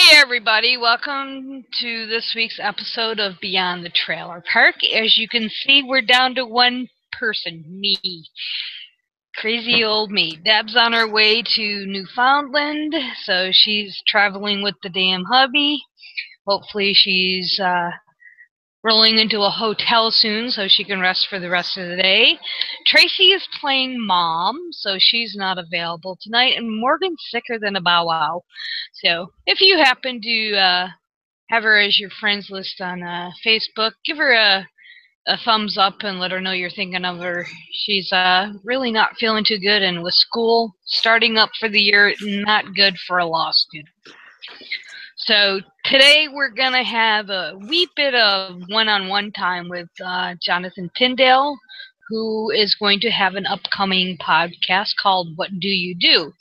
Hey everybody, welcome to this week's episode of Beyond the Trailer Park. As you can see, we're down to one person, me. Crazy old me. Deb's on her way to Newfoundland, so she's traveling with the damn hubby. Hopefully she's rolling into a hotel soon so she can rest for the rest of the day. Tracy is playing mom, so she's not available tonight, and Morgan's sicker than a bow wow. So if you happen to have her as your friends list on Facebook, give her a thumbs up and let her know you're thinking of her. She's really not feeling too good, and with school starting up for the year, not good for a law student. So today we're going to have a wee bit of one-on-one time with Jonathan Tindell, who is going to have an upcoming podcast called What Do You Do?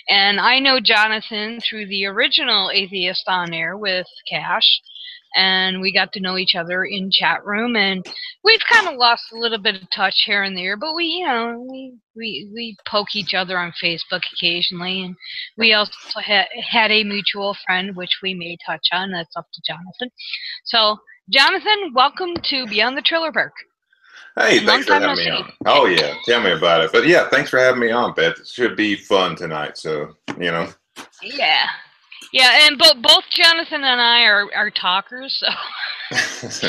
And I know Jonathan through the original Atheist on Air with Cash, and we got to know each other in chat room, and we've kind of lost a little bit of touch here and there, but we poke each other on Facebook occasionally, and we also had a mutual friend which we may touch on. That's up to Jonathan. So Jonathan, welcome to Beyond the Trailer Park. Hey, thanks for having me on. Oh yeah, tell me about it. But yeah, thanks for having me on, Beth. It should be fun tonight, so Yeah, and both Jonathan and I are talkers, so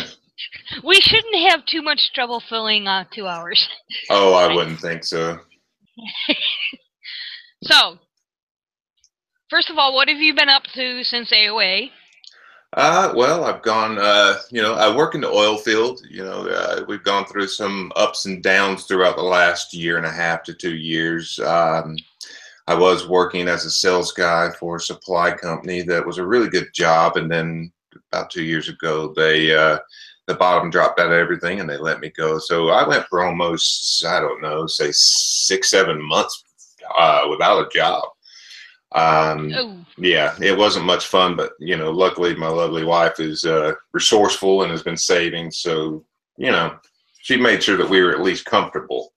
we shouldn't have too much trouble filling 2 hours. Oh, I wouldn't think so. So, first of all, what have you been up to since AOA? Well, I've gone, I work in the oil field. We've gone through some ups and downs throughout the last year and a half to 2 years. I was working as a sales guy for a supply company that was a really good job, and then about 2 years ago, the bottom dropped out of everything, and they let me go. So I went for almost, I don't know, say 6-7 months without a job. Yeah, it wasn't much fun, but luckily my lovely wife is resourceful and has been saving, so she made sure that we were at least comfortable.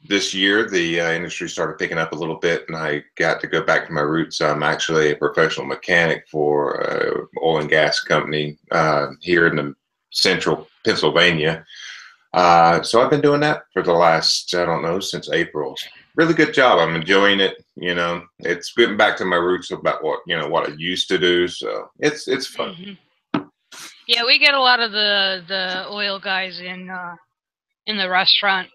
This year the industry started picking up a little bit, and I got to go back to my roots. I'm actually a professional mechanic for an oil and gas company here in the central Pennsylvania. So I've been doing that for the last, I don't know, since April. Really good job. I'm enjoying it. It's getting back to my roots about what I used to do. So it's fun. Mm-hmm. Yeah, we get a lot of the oil guys in the restaurant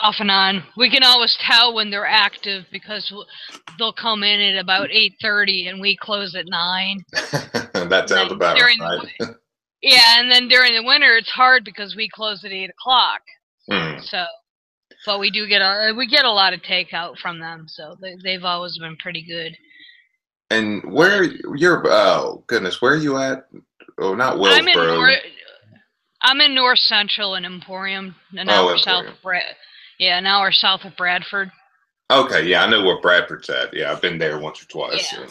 off and on. We can always tell when they're active because they'll come in at about 8:30 and we close at 9. That sounds about right. Yeah, and then during the winter it's hard because we close at 8 o'clock. So, but we get a lot of takeout from them, so they've always been pretty good. And where oh goodness, where are you at? Oh, not Willsboro. I'm in North Central in Emporium, an hour south of Bradford. Okay, yeah, I know where Bradford's at. Yeah, I've been there once or twice. Yeah,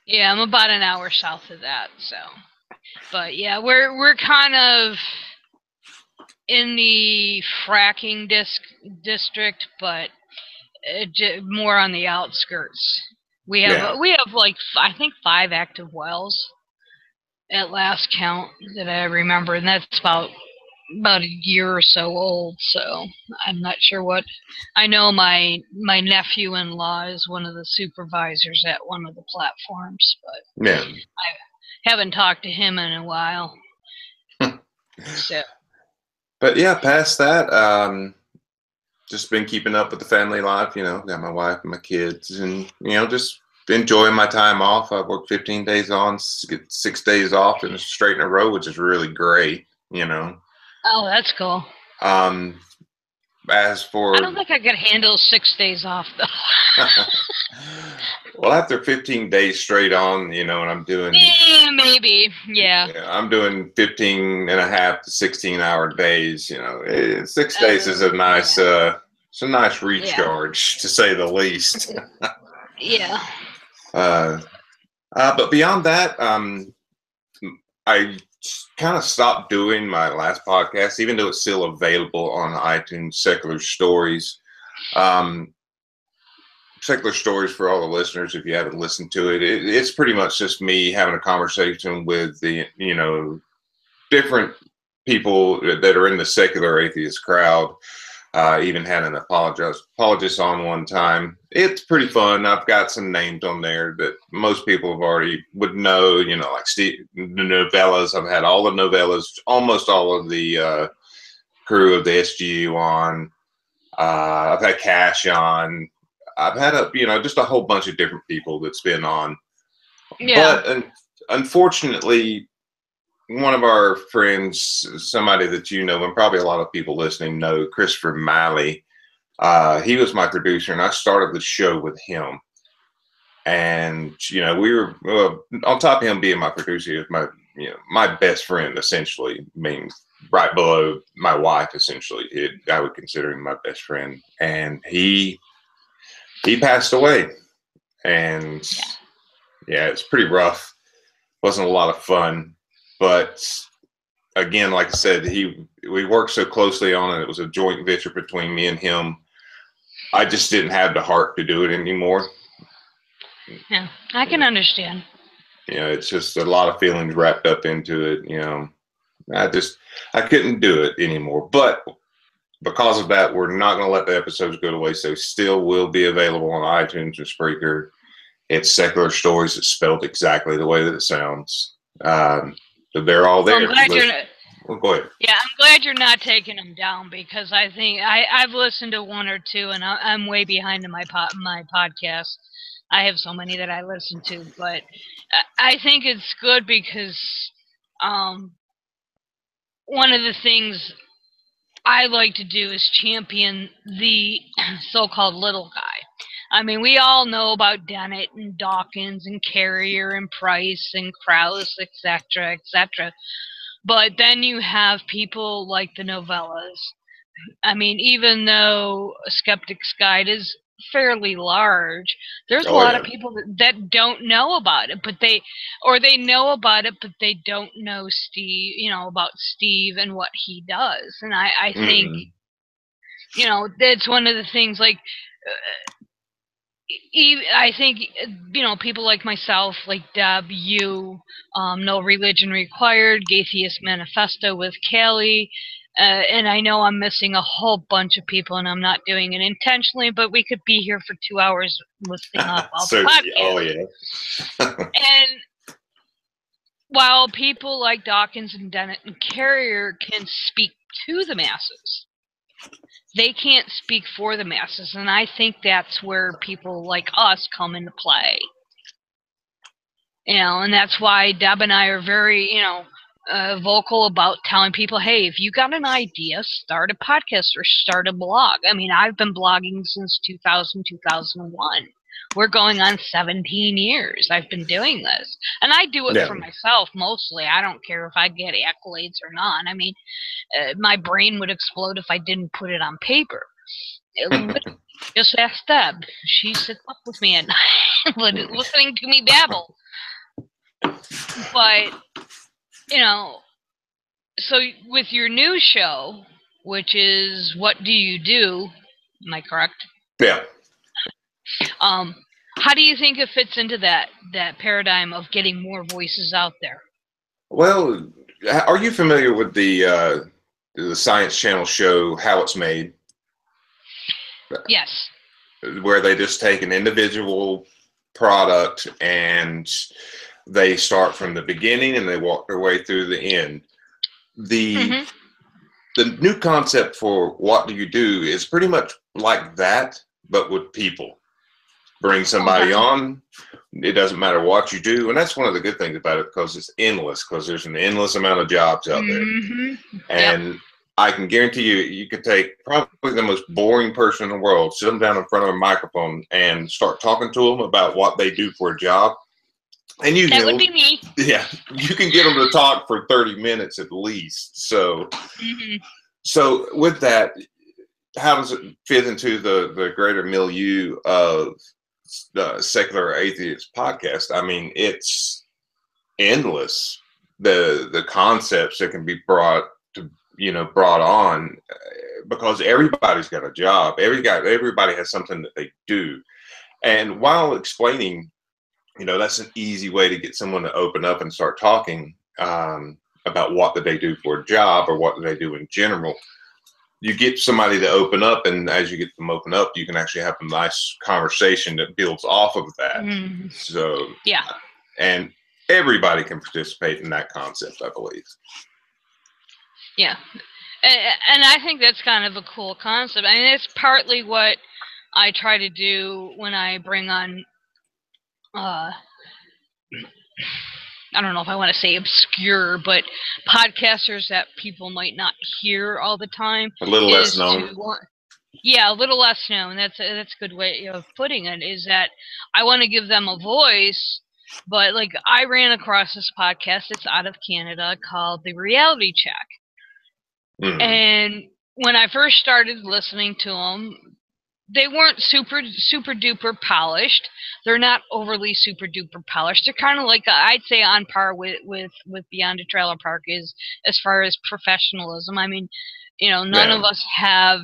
yeah, I'm about an hour south of that. So, but yeah, we're kind of in the fracking district, but more on the outskirts. We have like I think 5 active wells at last count that I remember, and that's about a year or so old. So I'm not sure what. I know my nephew-in-law is one of the supervisors at one of the platforms, but yeah, I haven't talked to him in a while. So. But yeah, past that, just been keeping up with the family life. Got my wife and my kids, and just enjoying my time off. I work 15 days on, get 6 days off in straight in a row, which is really great. Oh, that's cool. As for, I don't think I could handle 6 days off though. Well, after 15 days straight on, and I'm doing maybe, yeah. I'm doing 15 and a half to 16-hour days. 6 days is a nice, it's a nice recharge to say the least. Yeah. But beyond that, I kind of stopped doing my last podcast, even though it's still available on iTunes, Secular Stories. Secular Stories, for all the listeners, if you haven't listened to it, it's pretty much just me having a conversation with the, different people that are in the secular atheist crowd. Even had an apologist on one time. It's pretty fun. I've got some names on there that most people have already would know, like Steve, the novellas. I've had all the novellas, almost all of the crew of the SGU on. I've had Cash on. I've had just a whole bunch of different people that's been on. Yeah. But unfortunately, one of our friends, somebody that and probably a lot of people listening know, Christopher Miley, he was my producer, and I started the show with him. And, we were, on top of him being my producer, he was my best friend, essentially. I mean, right below my wife, essentially. I would consider him my best friend. And he passed away. And, yeah, it's pretty rough. Wasn't a lot of fun. But again, like I said, we worked so closely on it. It was a joint venture between me and him. I just didn't have the heart to do it anymore. Yeah, I can understand. It's just a lot of feelings wrapped up into it. I couldn't do it anymore. But because of that, we're not going to let the episodes go to waste. They still will be available on iTunes and Spreaker. It's Secular Stories. It's spelled exactly the way that it sounds. They're all there. Well, go ahead. Yeah, I'm glad you're not taking them down, because I think I've listened to one or two, and I'm way behind in my podcast. I have so many that I listen to, but I think it's good because one of the things I like to do is champion the so-called little guy. I mean, we all know about Dennett and Dawkins and Carrier and Price and Krauss, etc., etc. But then you have people like the novellas. I mean, even though A Skeptic's Guide is fairly large, there's a lot of people that don't know about it, but they know about it, but they don't know Steve, about Steve and what he does. And I think, that's one of the things, like, I think, people like myself, like Deb, you, No Religion Required, Atheist Manifesto with Callie, and I know I'm missing a whole bunch of people, and I'm not doing it intentionally, but we could be here for 2 hours listing off all the podcasts. Oh, yeah. And while people like Dawkins and Dennett and Carrier can speak to the masses, they can't speak for the masses, and I think that's where people like us come into play. And that's why Deb and I are very, vocal about telling people, hey, if you got an idea, start a podcast or start a blog. I mean, I've been blogging since 2000, 2001. We're going on 17 years I've been doing this. And I do it for myself mostly. I don't care if I get accolades or not. I mean, my brain would explode if I didn't put it on paper. Just ask Deb. She sits up with me at night listening to me babble. But, so with your new show, which is What Do You Do? Am I correct? Yeah. How do you think it fits into that paradigm of getting more voices out there? Well, are you familiar with the Science Channel show How It's Made? Yes. Where they just take an individual product and they start from the beginning and they walk their way through the end. The new concept for What Do You Do is pretty much like that, but with people. Bring somebody on. It doesn't matter what you do. And that's one of the good things about it, because it's endless, because there's an endless amount of jobs out there. And I can guarantee you could take probably the most boring person in the world, sit them down in front of a microphone and start talking to them about what they do for a job. And that would be me. Yeah, you can get them to talk for 30 minutes at least. So, so with that, how does it fit into the greater milieu of the Secular Atheist podcast? I mean, it's endless. The concepts that can be brought on, because everybody's got a job. Everybody has something that they do. And while explaining, that's an easy way to get someone to open up and start talking about what do they do for a job or what do they do in general. You get somebody to open up, and as you get them open up, you can actually have a nice conversation that builds off of that. So, yeah. And everybody can participate in that concept, I believe. Yeah. And I think that's kind of a cool concept. I mean, it's partly what I try to do when I bring on, I don't know if I want to say obscure, but podcasters that people might not hear all the time. A little less known. Yeah, a little less known. That's a good way of putting it, is that I want to give them a voice. But, like, I ran across this podcast. It's out of Canada, called The Reality Check. And when I first started listening to them, they weren't super duper polished. They're not overly super duper polished. They're kind of like, I'd say, on par with Beyond the Trailer Park is as far as professionalism. I mean, none of us have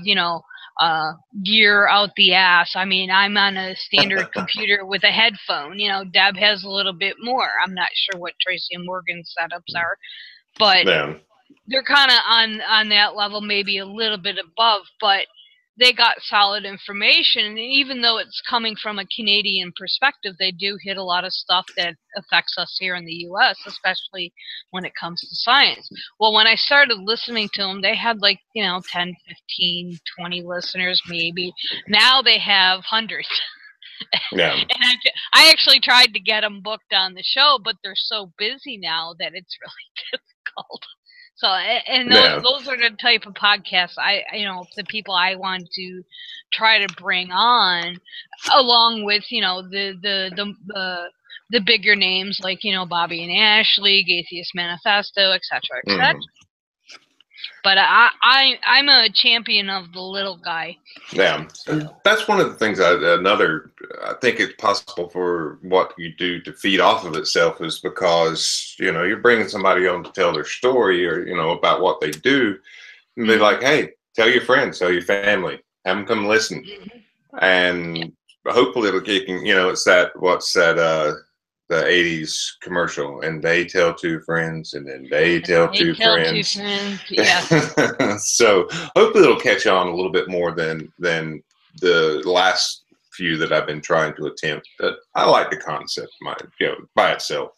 gear out the ass. I mean, I'm on a standard computer with a headphone. Deb has a little bit more. I'm not sure what Tracy and Morgan's setups are, but they're kind of on that level, maybe a little bit above, but they got solid information. And even though it's coming from a Canadian perspective, they do hit a lot of stuff that affects us here in the U.S., especially when it comes to science. Well, when I started listening to them, they had 10, 15, 20 listeners maybe. Now they have hundreds. Yeah. And I actually tried to get them booked on the show, but they're so busy now that it's really difficult. So, and those are the type of podcasts the people I want to try to bring on, along with the bigger names like Bobby and Ashley, Atheist Manifesto, etc., etc. But I'm a champion of the little guy. Yeah, and that's one of the things. I think it's possible for what you do to feed off of itself is because you're bringing somebody on to tell their story or about what they do, and they're like, hey, tell your friends, tell your family, have them come listen, and hopefully it'll get it's the 80s commercial, and they tell two friends, and then they tell two friends. Yeah. So hopefully it'll catch on a little bit more than the last few that I've been trying to attempt. But I like the concept, by itself.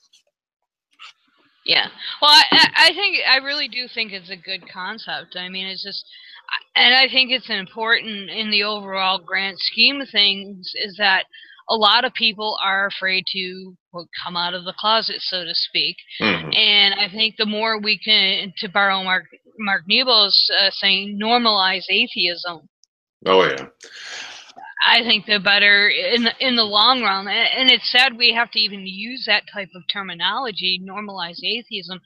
Yeah. Well, I really do think it's a good concept. I mean, it's just, and I think it's important in the overall grand scheme of things is that a lot of people are afraid to come out of the closet, so to speak. And I think the more we can, to borrow Mark Nebo's saying, normalize atheism. Oh yeah. I think the better in the long run. And it's sad we have to even use that type of terminology, normalize atheism.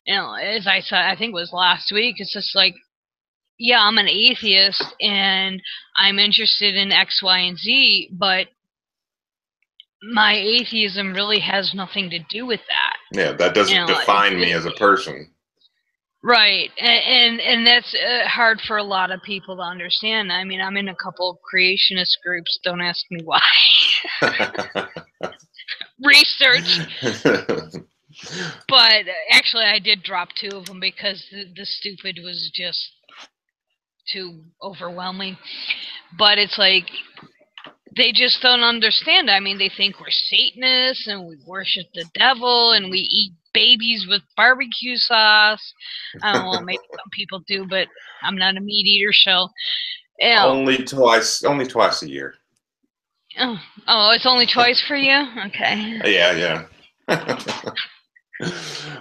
As I said, I think it was last week. It's just like, yeah, I'm an atheist and I'm interested in X, Y, and Z, but my atheism really has nothing to do with that. Yeah, that doesn't define me as a person. Right, and that's hard for a lot of people to understand. I mean, I'm in a couple of creationist groups. Don't ask me why. Research. But actually, I did drop 2 of them because the stupid was just too overwhelming. But it's like, they just don't understand. I mean, they think we're Satanists and we worship the devil and we eat babies with barbecue sauce. I don't know, maybe some people do, but I'm not a meat eater, so. Only twice a year. Oh, it's only twice for you? Okay. Yeah.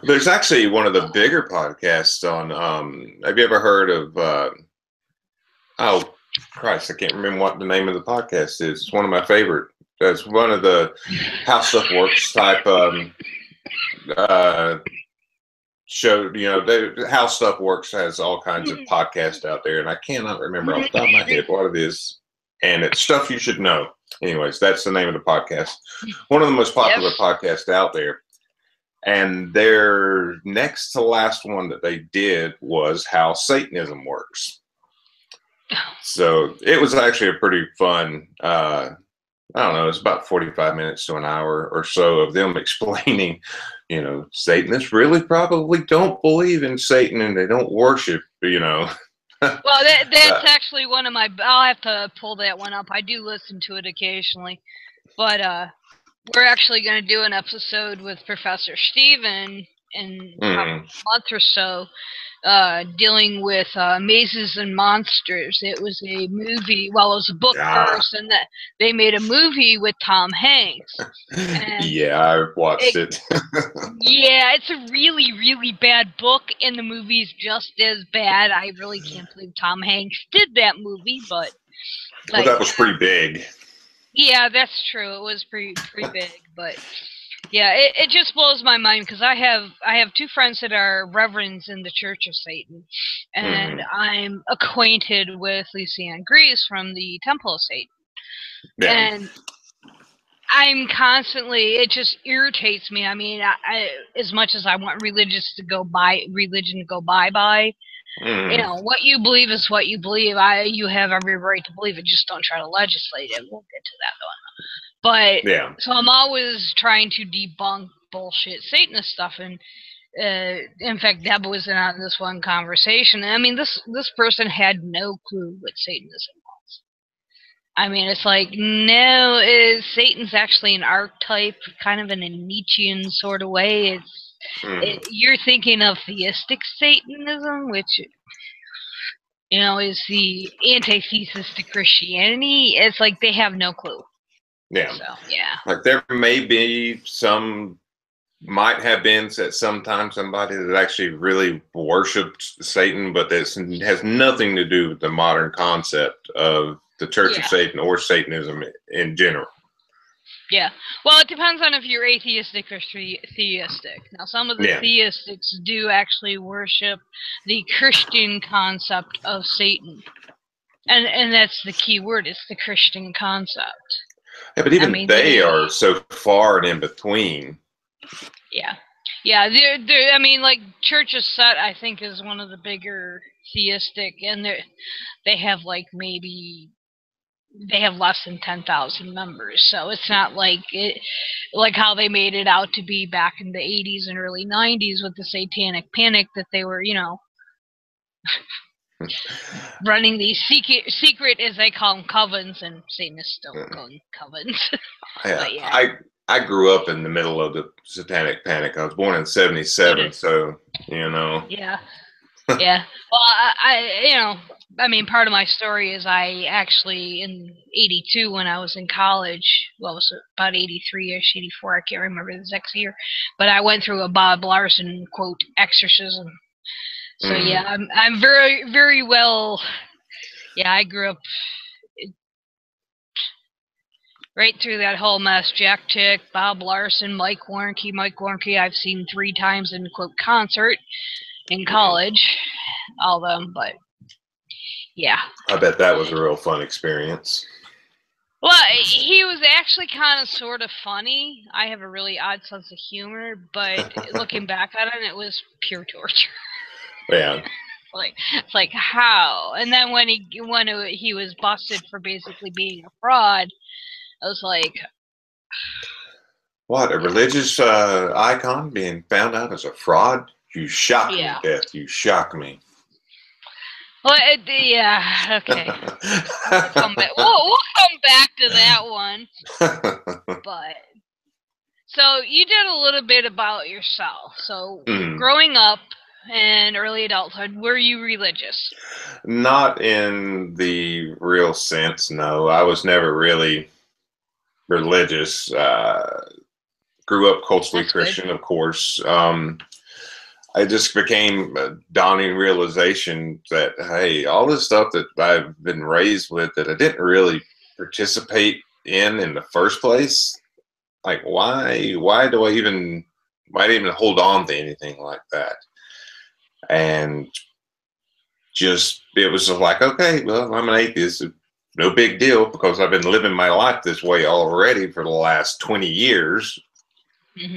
There's actually one of the bigger podcasts on, have you ever heard of, oh, Christ, I can't remember what the name of the podcast is. It's one of my favorite. It's one of the How Stuff Works type show. How Stuff Works has all kinds of podcasts out there, and I cannot remember off the top of my head what it is. And it's Stuff You Should Know. Anyways, that's the name of the podcast. One of the most popular podcasts out there. And their next to last one that they did was How Satanism Works. So it was actually a pretty fun I don't know, it's about 45 minutes to an hour or so of them explaining, Satanists really probably don't believe in Satan and they don't worship, Well, that's actually one of my. I'll have to pull that one up. I do listen to it occasionally, but we're actually going to do an episode with Professor Steven in probably a month or so, dealing with Mazes and Monsters. It was a movie. Well, it was a book first, and that they made a movie with Tom Hanks. And yeah, I watched it. yeah, it's a really, really bad book, and the movie's just as bad. I really can't believe Tom Hanks did that movie, but Well, that was pretty big. Yeah, that's true. It was pretty big, but yeah, it just blows my mind because I have two friends that are reverends in the Church of Satan, and I'm acquainted with Lucianne Greaves from the Temple of Satan, and I'm constantly, it just irritates me. I mean, I as much as I want religion to go bye bye, what you believe is what you believe. You have every right to believe it. Just don't try to legislate it. We'll get to that though. But so I'm always trying to debunk bullshit Satanist stuff, and in fact, Deb was in on this one conversation. I mean, this person had no clue what Satanism was. I mean, it's like, no, Satan's actually an archetype, kind of in a Nietzschean sort of way. You're thinking of theistic Satanism, which, is the antithesis to Christianity. It's like they have no clue. Yeah. So, yeah. Like there may be might have been at some time somebody that actually really worshipped Satan, but this has nothing to do with the modern concept of the Church of Satan or Satanism in general. Yeah. Well, it depends on if you're atheistic or theistic. Now, some of the theistics do actually worship the Christian concept of Satan. And that's the key word. It's the Christian concept. Yeah, but even they are so far and in between. Yeah. Yeah, I mean, like, Church of Set, I think, is one of the bigger theistic, and they have, like, they have less than 10,000 members, so it's not like how they made it out to be back in the 80s and early 90s with the Satanic Panic, that they were, running these secret, as they call them, covens, and Satanists don't call them covens. But yeah. I grew up in the middle of the Satanic Panic. I was born in 77, so, Yeah. Yeah. Well, I mean, part of my story is I actually, in 82, when I was in college, well, it was about 83-ish, 84, I can't remember the exact year, but I went through a Bob Larson, quote, exorcism. So, yeah, I'm very, very well, I grew up right through that whole mess. Jack Chick, Bob Larson, Mike Warnke I've seen 3 times in, quote, concert in college, all of them, but yeah. I bet that was a real fun experience. Well, he was actually kind of sort of funny. I have a really odd sense of humor, but looking back at it, it was pure torture. Yeah. It's like how? And then when he was busted for basically being a fraud, I was like, what, a religious icon being found out as a fraud? You shock me, Beth. You shock me. Well, yeah, okay. We'll come back to that one. But so you did a little bit about yourself. So growing up and early adulthood, were you religious? Not in the real sense, no. I was never really religious. Grew up culturally Christian, of course. I just became a dawning realization that, hey, all this stuff that I've been raised with that I didn't really participate in the first place, like why do I even hold on to anything like that? And just, it was just like, okay, well, I'm an atheist. No big deal, because I've been living my life this way already for the last 20 years.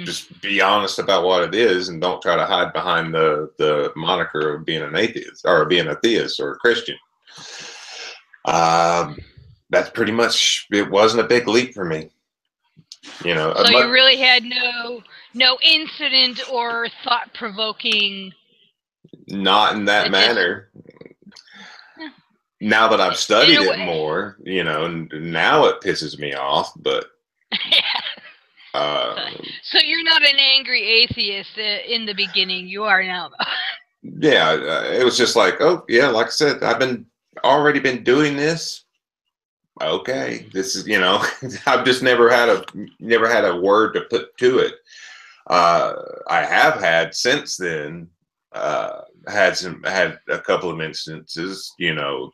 Just be honest about what it is and don't try to hide behind the moniker of being an atheist or being a theist or a Christian. But that's pretty much, it wasn't a big leap for me. You know, so you really had no incident or thought-provoking. Not in that manner. Now that I've studied it more, you know, and now it pisses me off, but. So you're not an angry atheist in the beginning. You are now, though. Yeah, it was just like, oh yeah, like I said, already been doing this. Okay, this is, you know, I've just never had a word to put to it. I have had since then had a couple of instances, you know,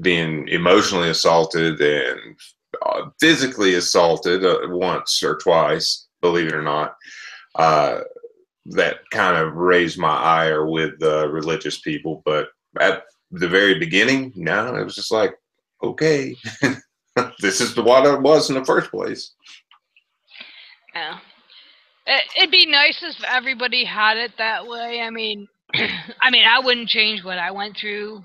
being emotionally assaulted and physically assaulted once or twice, believe it or not. That kind of raised my ire with religious people, but at the very beginning, no, it was just like, okay, this is what it was in the first place. Yeah, it'd be nice if everybody had it that way. I mean, I wouldn't change what I went through.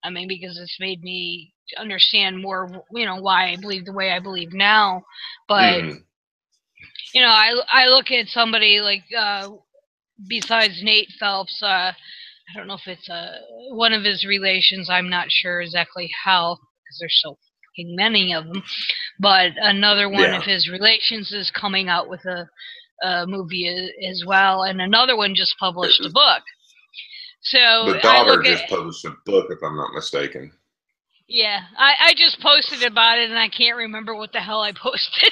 I mean, because it's made me understand more, you know, why I believe the way I believe now. But you know, I look at somebody like besides Nate Phelps. I don't know if it's one of his relations. I'm not sure exactly how, because there's so fucking many of them. But another one of his relations is coming out with a movie as well, and another one just published a book. So the daughter just published a book, if I'm not mistaken. Yeah, I just posted about it, and I can't remember what the hell I posted.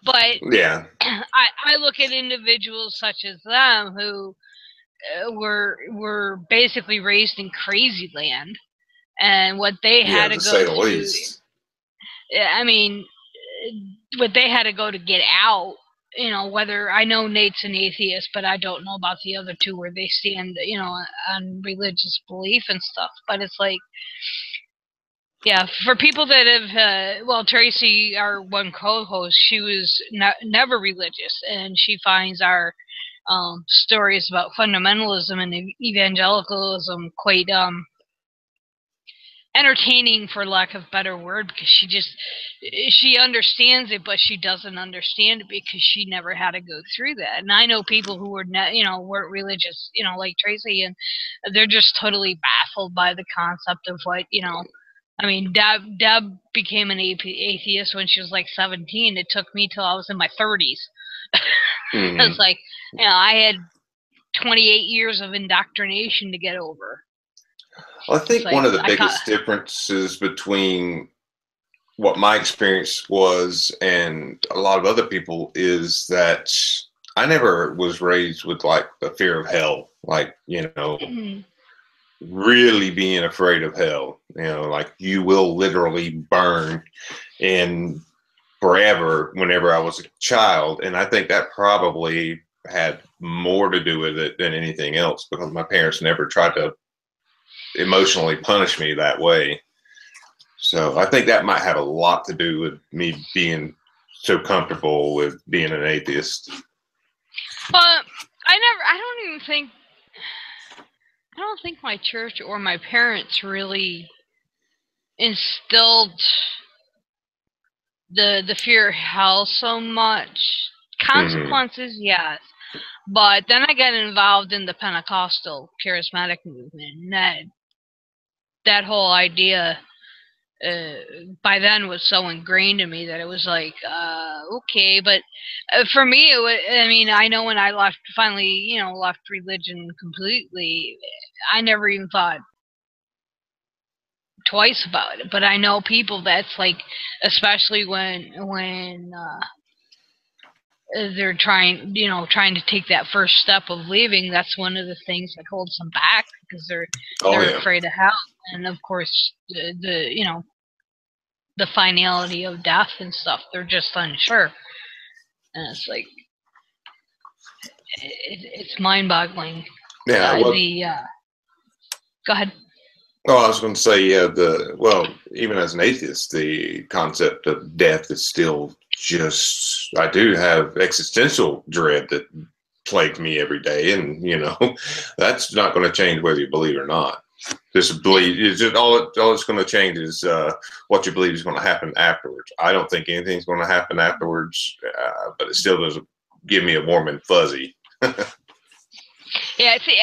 But yeah, I look at individuals such as them who were basically raised in crazy land, and what they had to go through. Least. I mean, what they had to go to get out. You know, whether I know Nate's an atheist, but I don't know about the other two where they stand, you know, on religious belief and stuff. But it's like, yeah, for people that have, well, Tracy, our one co-host, she was never religious, and she finds our stories about fundamentalism and evangelicalism quite entertaining, for lack of a better word, because she understands it, but she doesn't understand it because she never had to go through that. And I know people who were weren't religious, you know, like Tracy, and they're just totally baffled by the concept of what, you know. I mean, Deb became an atheist when she was like 17. It took me till I was in my 30s. It's like, you know, I had 28 years of indoctrination to get over. Well, I think one of the biggest differences between what my experience was and a lot of other people is that I never was raised with like the fear of hell, like, you know, really being afraid of hell, you know, like you will literally burn in forever whenever I was a child. And I think that probably had more to do with it than anything else, because my parents never tried to emotionally punish me that way. So I think that might have a lot to do with me being so comfortable with being an atheist. But I don't think my church or my parents really instilled the fear of hell so much. Consequences, yes. But then I got involved in the Pentecostal charismatic movement, and that whole idea by then was so ingrained in me that it was like, okay. But for me, I mean, I know when I finally left religion completely, I never even thought twice about it. But I know people that's like, especially when they're trying to take that first step of leaving, that's one of the things that holds them back, because they're afraid of hell, and of course the finality of death and stuff. They're just unsure, and it's like it's mind-boggling. Yeah. Go ahead. Oh, I was going to say, yeah, even as an atheist, the concept of death is still just, I do have existential dread that plagues me every day. And, that's not going to change whether you believe it or not. Just believe. It's just all it's going to change is what you believe is going to happen afterwards. I don't think anything's going to happen afterwards, but it still doesn't give me a warm and fuzzy. Yeah, see,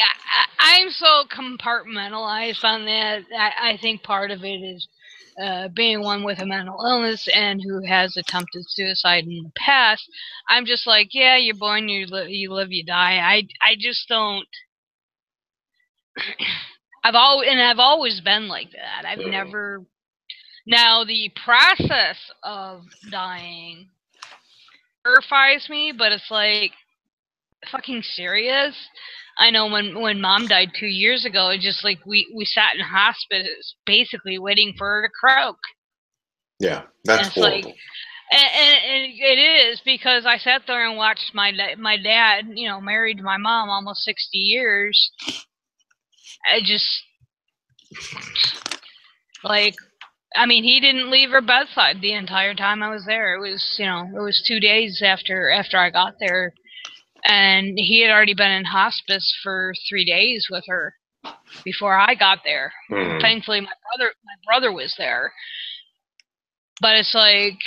I'm so compartmentalized on that. I think part of it is being one with a mental illness and who has attempted suicide in the past. I'm just like, yeah, you're born, you live, you die. I just don't. I've always been like that. I've never. Now the process of dying terrifies me, but it's like, fucking serious? I know when Mom died 2 years ago, it just like we sat in hospice basically waiting for her to croak. Yeah, that's horrible. Like, and it is, because I sat there and watched my dad, married my mom almost 60 years. I just, like, I mean, he didn't leave her bedside the entire time I was there. It was 2 days after I got there, and he had already been in hospice for 3 days with her before I got there. Thankfully, my brother was there. But it's like,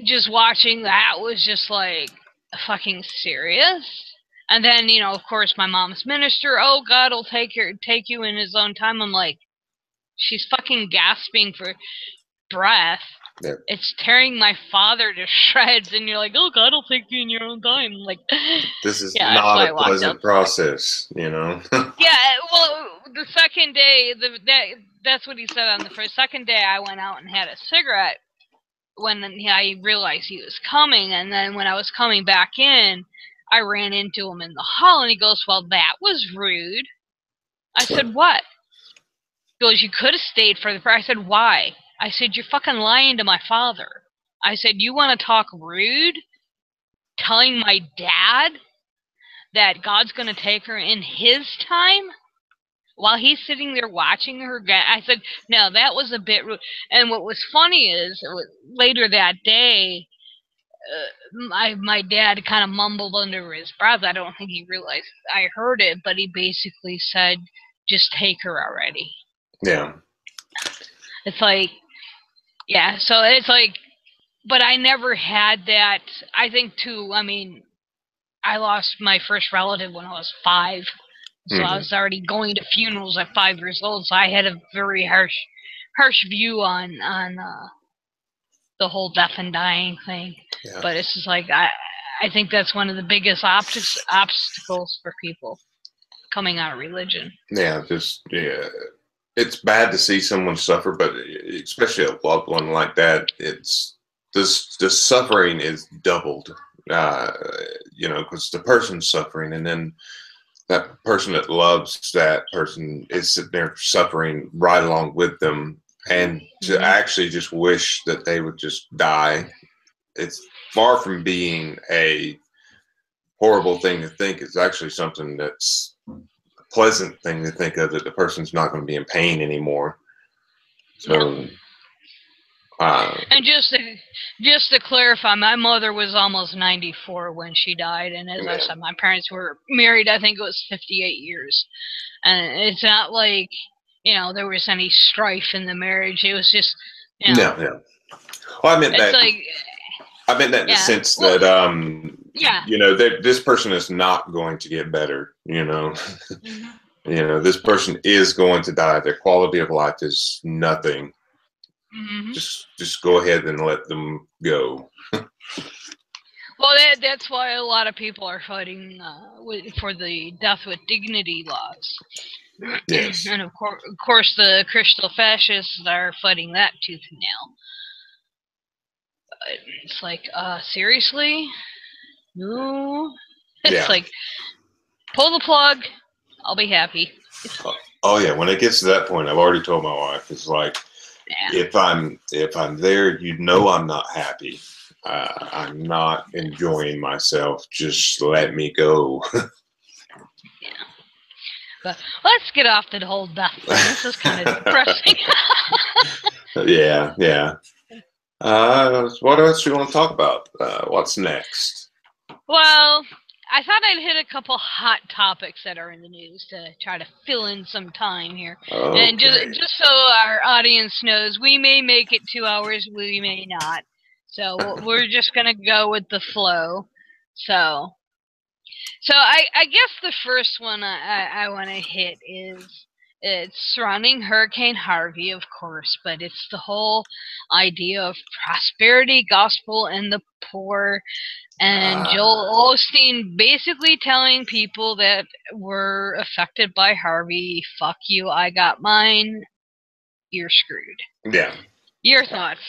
just watching that was just like, fucking serious. And then, of course, my mom's minister, oh, God will take you in his own time. I'm like, she's fucking gasping for breath. Yeah. It's tearing my father to shreds, and you're like, oh, God will take you in your own time. Like, this is not a pleasant process, Yeah, well, the second day, that's what he said on the second day, I went out and had a cigarette when I realized he was coming, and then when I was coming back in, I ran into him in the hall, and he goes, well, that was rude. I said, what? He goes, you could have stayed for the prayer. I said, why? I said, you're fucking lying to my father. I said, you want to talk rude? Telling my dad that God's going to take her in his time? While he's sitting there watching her, I said, no, that was a bit rude. And what was funny is, later that day, my dad kind of mumbled under his breath. I don't think he realized I heard it, but he basically said, just take her already. Yeah. It's like, yeah, so it's like, but I never had that. I think, too, I mean, I lost my first relative when I was 5. So I was already going to funerals at 5 years old, so I had a very harsh view on the whole death and dying thing. Yeah. But it's just like, I think that's one of the biggest obstacles for people coming out of religion. Yeah, it's bad to see someone suffer, but especially a loved one like that, the suffering is doubled, because the person's suffering, and then that person that loves that person is sitting there suffering right along with them, and to actually just wish that they would just die. It's far from being a horrible thing to think. It's actually something that's a pleasant thing to think of, that the person's not going to be in pain anymore. So, and just to clarify, my mother was almost 94 when she died, and as I said, my parents were married, I think it was 58 years. And it's not like, there was any strife in the marriage. It was just, No. Well, I meant that. I meant that in the sense that, this person is not going to get better. This person is going to die. Their quality of life is nothing. Just go ahead and let them go. Well, that's why a lot of people are fighting for the death with dignity laws. Yes. And of course, the Crystal fascists are fighting that tooth and nail. But it's like, seriously? No. It's like, pull the plug. I'll be happy. Oh yeah, when it gets to that point, I've already told my wife, it's like, if I'm there, I'm not happy. I'm not enjoying myself. Just let me go. Yeah. But let's get off the whole death thing. This is kind of depressing. Yeah. What else do you want to talk about? What's next? Well, I thought I'd hit a couple hot topics that are in the news to try to fill in some time here. Okay. And just so our audience knows, we may make it 2 hours, we may not. So we're just going to go with the flow. So I guess the first one I want to hit is it's surrounding Hurricane Harvey, of course, but it's the whole idea of prosperity gospel and the poor. And Joel Osteen basically telling people that were affected by Harvey, fuck you, I got mine, you're screwed. Yeah. Your thoughts?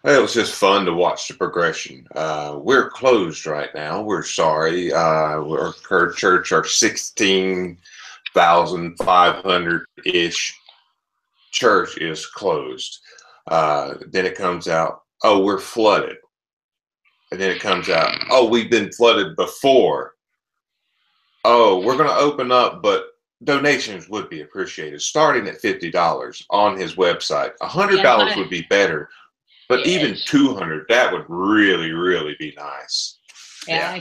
Well, it was just fun to watch the progression. We're closed right now. We're sorry. Our church, our 16,500-ish church is closed. Then it comes out, oh, we're flooded. And then it comes out, oh, we've been flooded before. Oh, we're going to open up, but donations would be appreciated, starting at $50 on his website. $100 would be better, but even $200, that would really, really be nice. Yeah.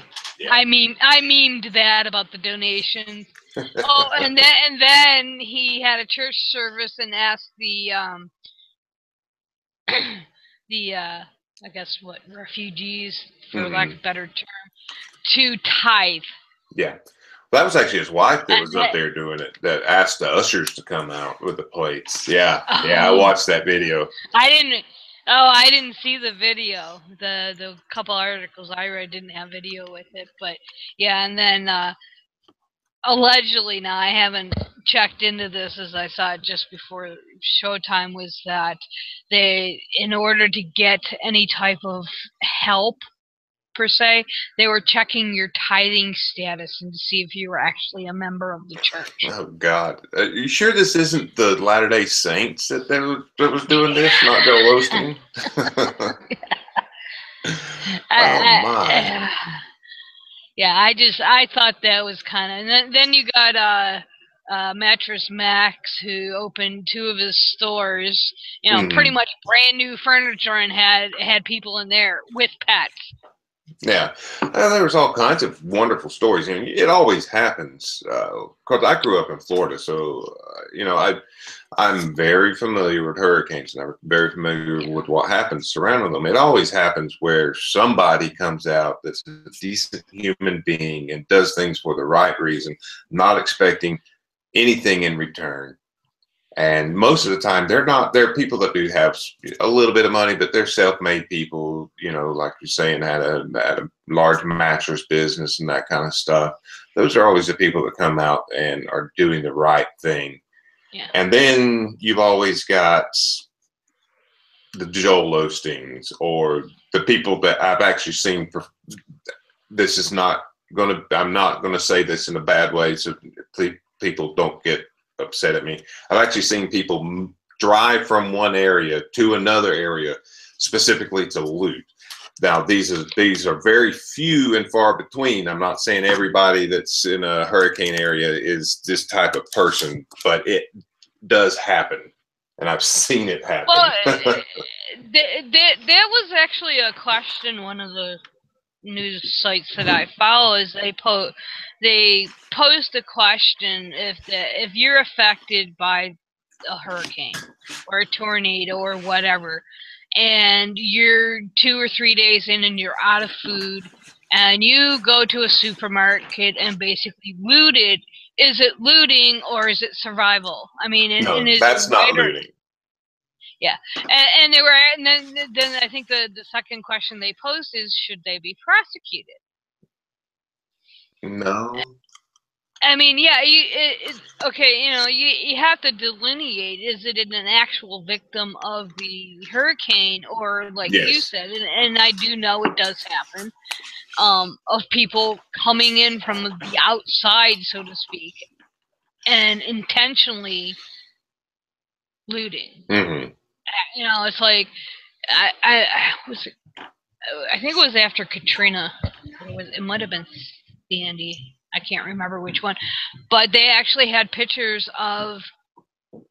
I memed that about the donations. Oh, and then he had a church service and asked the I guess refugees, for lack of a better term, to tithe. Yeah. Well, that was actually his wife that was up there doing it, that asked the ushers to come out with the plates. Yeah. Yeah, I watched that video. I didn't see the video. The couple articles I read didn't have video with it, but yeah, and then allegedly, now I haven't checked into this as I saw it just before showtime, was that they, in order to get any type of help per se, they were checking your tithing status and to see if you were actually a member of the church. Oh God, are you sure this isn't the Latter-day Saints that was doing this, not Joel Osteen? Oh my. Yeah, I thought that was kind of. And then you got Mattress Max, who opened 2 of his stores. You know, pretty much brand new furniture, and had people in there with pets. Yeah, there was all kinds of wonderful stories, and it always happens. Because I grew up in Florida, so you know, I'm very familiar with hurricanes, and I'm very familiar with what happens surrounding them. It always happens where somebody comes out that's a decent human being and does things for the right reason, not expecting anything in return. And most of the time, they're people that do have a little bit of money, but they're self-made people, you know, like you're saying, had a large mattress business and that kind of stuff. Those are always the people that come out and are doing the right thing. Yeah. And then you've always got the Joel Osteens, or the people that I've actually seen. This is not going to, I'm not going to say this in a bad way, so people don't get upset at me. I've actually seen people drive from one area to another area specifically to loot. Now, these are very few and far between. I'm not saying everybody that's in a hurricane area is this type of person, but it does happen, and I've seen it happen. Well, there was actually a question, one of the news sites that I follow, is they post a question: if you're affected by a hurricane or a tornado or whatever, and you're 2 or 3 days in and you're out of food, and you go to a supermarket and basically loot it, is it looting or is it survival? I mean, no, that's not looting. Yeah, and then I think the second question they posed is, should they be prosecuted? No. I mean, yeah, okay, you know, you have to delineate, is it an actual victim of the hurricane, or like you said, and I do know it does happen, of people coming in from the outside, so to speak, and intentionally looting. You know, it's like, I think it was after Katrina. It might have been Sandy. I can't remember which one. But they actually had pictures of,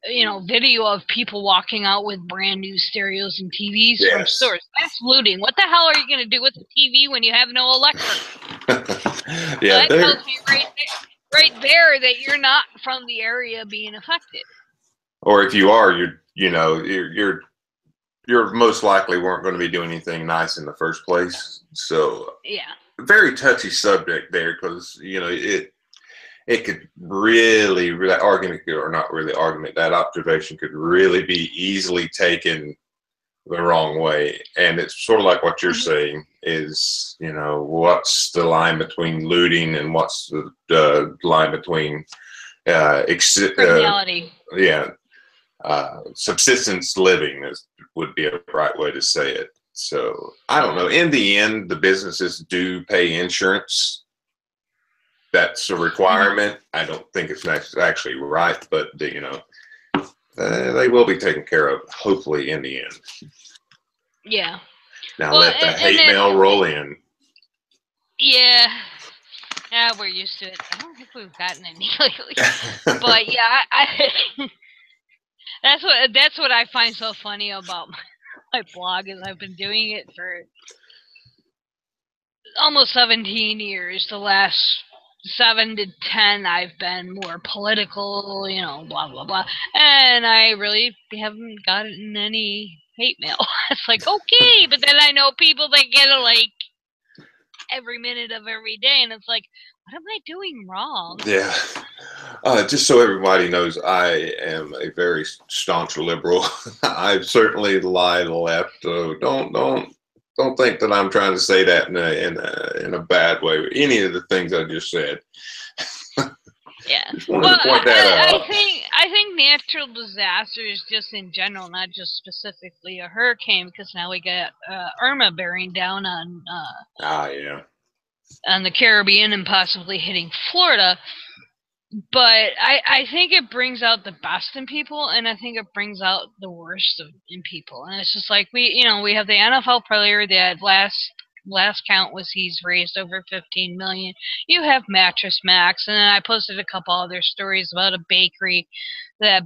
you know, video of people walking out with brand new stereos and TVs from stores. That's looting. What the hell are you going to do with the TV when you have no electric? Yeah, that tells me right there that you're not from the area being affected. Or if you are, you're most likely weren't going to be doing anything nice in the first place. So yeah, very touchy subject there, because it could really, that argument, or not really argument, that observation could really be easily taken the wrong way. And it's sort of like what you're saying is, what's the line between looting and what's the line between criminality. Subsistence living would be a right way to say it. So I don't know. In the end, the businesses do pay insurance. That's a requirement. I don't think it's actually right, but they will be taken care of, hopefully, in the end. Yeah. Now let the hate mail roll in. Yeah. Yeah, we're used to it. I don't think we've gotten any lately. But yeah, that's what I find so funny about my blog is I've been doing it for almost 17 years. The last 7 to 10 I've been more political, blah blah blah, and I really haven't gotten any hate mail. It's like, okay, but then I know people that get it like every minute of every day, and it's like, what am I doing wrong? Yeah. Just so everybody knows, I am a very staunch liberal. I've certainly lied left. So don't think that I'm trying to say that in a bad way. Any of the things I just said. Yeah. Just wanted to point that out. I think natural disasters, just in general, not just specifically a hurricane, because now we got Irma bearing down on yeah, on the Caribbean and possibly hitting Florida. But I think it brings out the best in people, and I think it brings out the worst in people. And it's just like we have the NFL player that last count was he's raised over 15 million. You have Mattress Max, and then I posted a couple other stories about a bakery that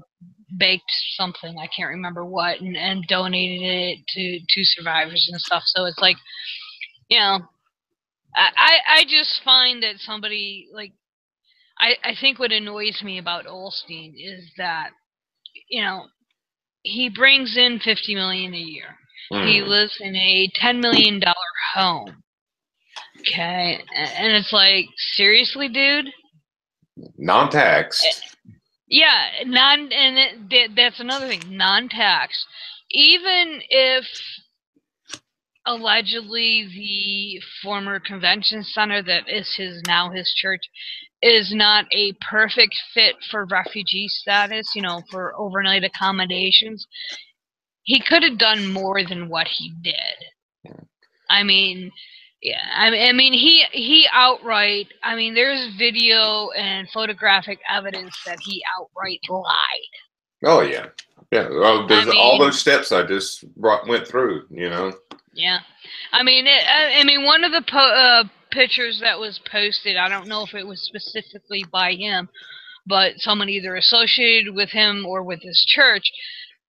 baked something, I can't remember what, and donated it to survivors and stuff. So it's like, I just find that somebody like, I think what annoys me about Olstein is that, he brings in $50 million a year. He lives in a $10 million home. Okay, and it's like, seriously, dude? Non-taxed. Yeah, that's another thing, non-tax. Even if allegedly the former convention center that is now his church is not a perfect fit for refugee status, for overnight accommodations, he could have done more than what he did. I mean, yeah, I mean, he outright, there's video and photographic evidence that he outright lied. Oh, yeah. Yeah, well, all those steps I just went through, Yeah. I mean, one of the pictures that was posted, I don't know if it was specifically by him, but someone either associated with him or with his church.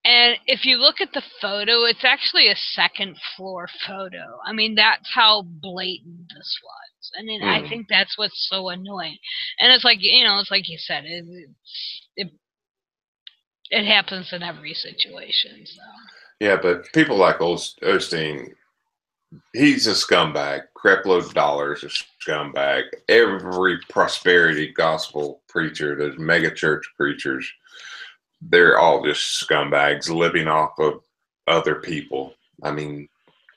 And if you look at the photo, it's actually a second floor photo. I mean, that's how blatant this was. And then I think that's what's so annoying. And it's like, it's like you said, it happens in every situation. So. Yeah, but people like Osteen, he's a scumbag. Crapload of dollars, a scumbag. Every prosperity gospel preacher, those mega church preachers, they're all just scumbags living off of other people. I mean,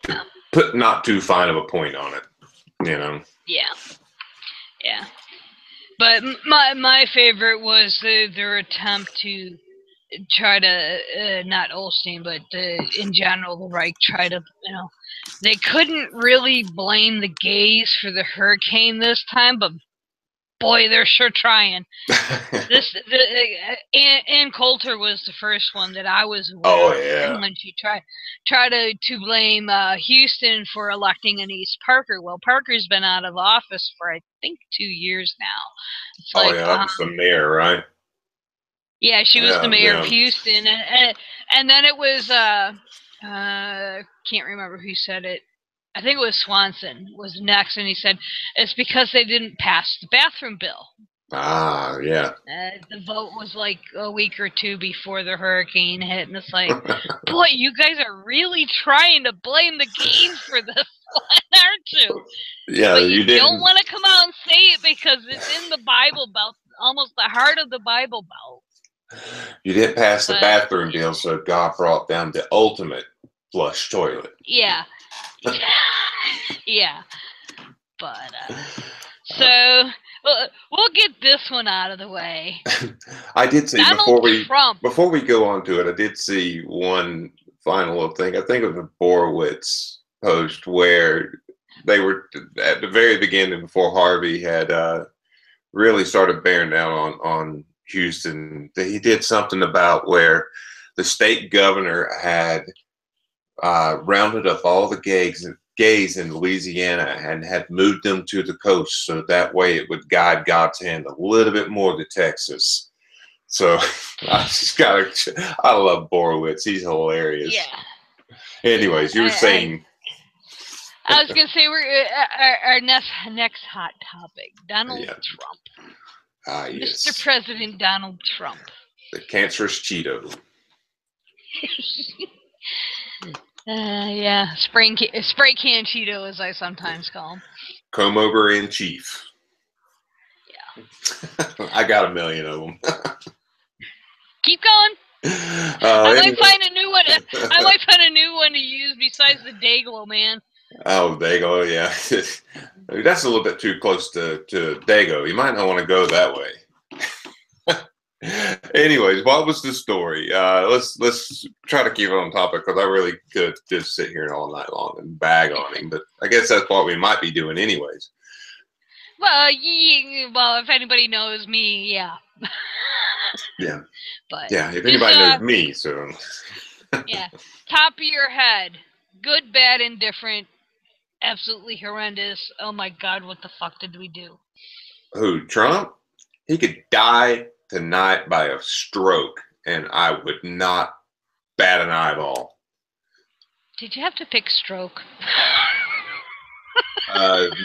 to put not too fine of a point on it, Yeah. Yeah. But my favorite was their attempt to try to, not Olstein, but in general, the Reich try to, they couldn't really blame the gays for the hurricane this time, but boy, they're sure trying. Ann Coulter was the first one that I was aware of. Yeah. When she tried to blame Houston for electing Anise Parker. Well, Parker's been out of office for, I think, 2 years now. It's like, that was the mayor, right? Yeah, she was the mayor of Houston, and then it was can't remember who said it. I think it was Swanson was next, and he said it's because they didn't pass the bathroom bill. Ah, yeah. The vote was like a week or two before the hurricane hit, and it's like, boy, you guys are really trying to blame the gays for this one, aren't you? Yeah, but you don't want to come out and say it because it's in the Bible Belt, almost the heart of the Bible Belt. You didn't pass the bathroom bill, so God brought down the ultimate flush toilet. Yeah. Yeah. But, so, we'll get this one out of the way. I did see, Donald Trump. before we go on to it, I did see one final thing. I think of the Borowitz post where they were, at the very beginning, before Harvey had really started bearing down on Houston, he did something about where the state governor had rounded up all the gays in Louisiana and had moved them to the coast, so that way it would guide God's hand a little bit more to Texas. So I love Borowitz. He's hilarious. Yeah. Anyways, you were saying. I was gonna say we're our next hot topic: Donald Trump. Ah, yes. Mr. President Donald Trump. The cancerous Cheeto. Yeah, spray can Cheeto, as I sometimes call him. Comb over in chief. Yeah. I got a million of them. Keep going. I might find a new one. I might find a new one to use besides the Dayglow, man. Oh, Dago, yeah. That's a little bit too close to Dago. You might not want to go that way. Anyways, what was the story? Let's try to keep it on topic because I really could just sit here all night long and bag on him. But I guess that's what we might be doing anyways. Well, if anybody knows me, yeah. Yeah. But yeah, if anybody knows me, so. Yeah. Top of your head. Good, bad, indifferent. Absolutely horrendous. Oh my God, what the fuck did we do? Who, Trump? He could die tonight by a stroke, and I would not bat an eyeball. Did you have to pick stroke?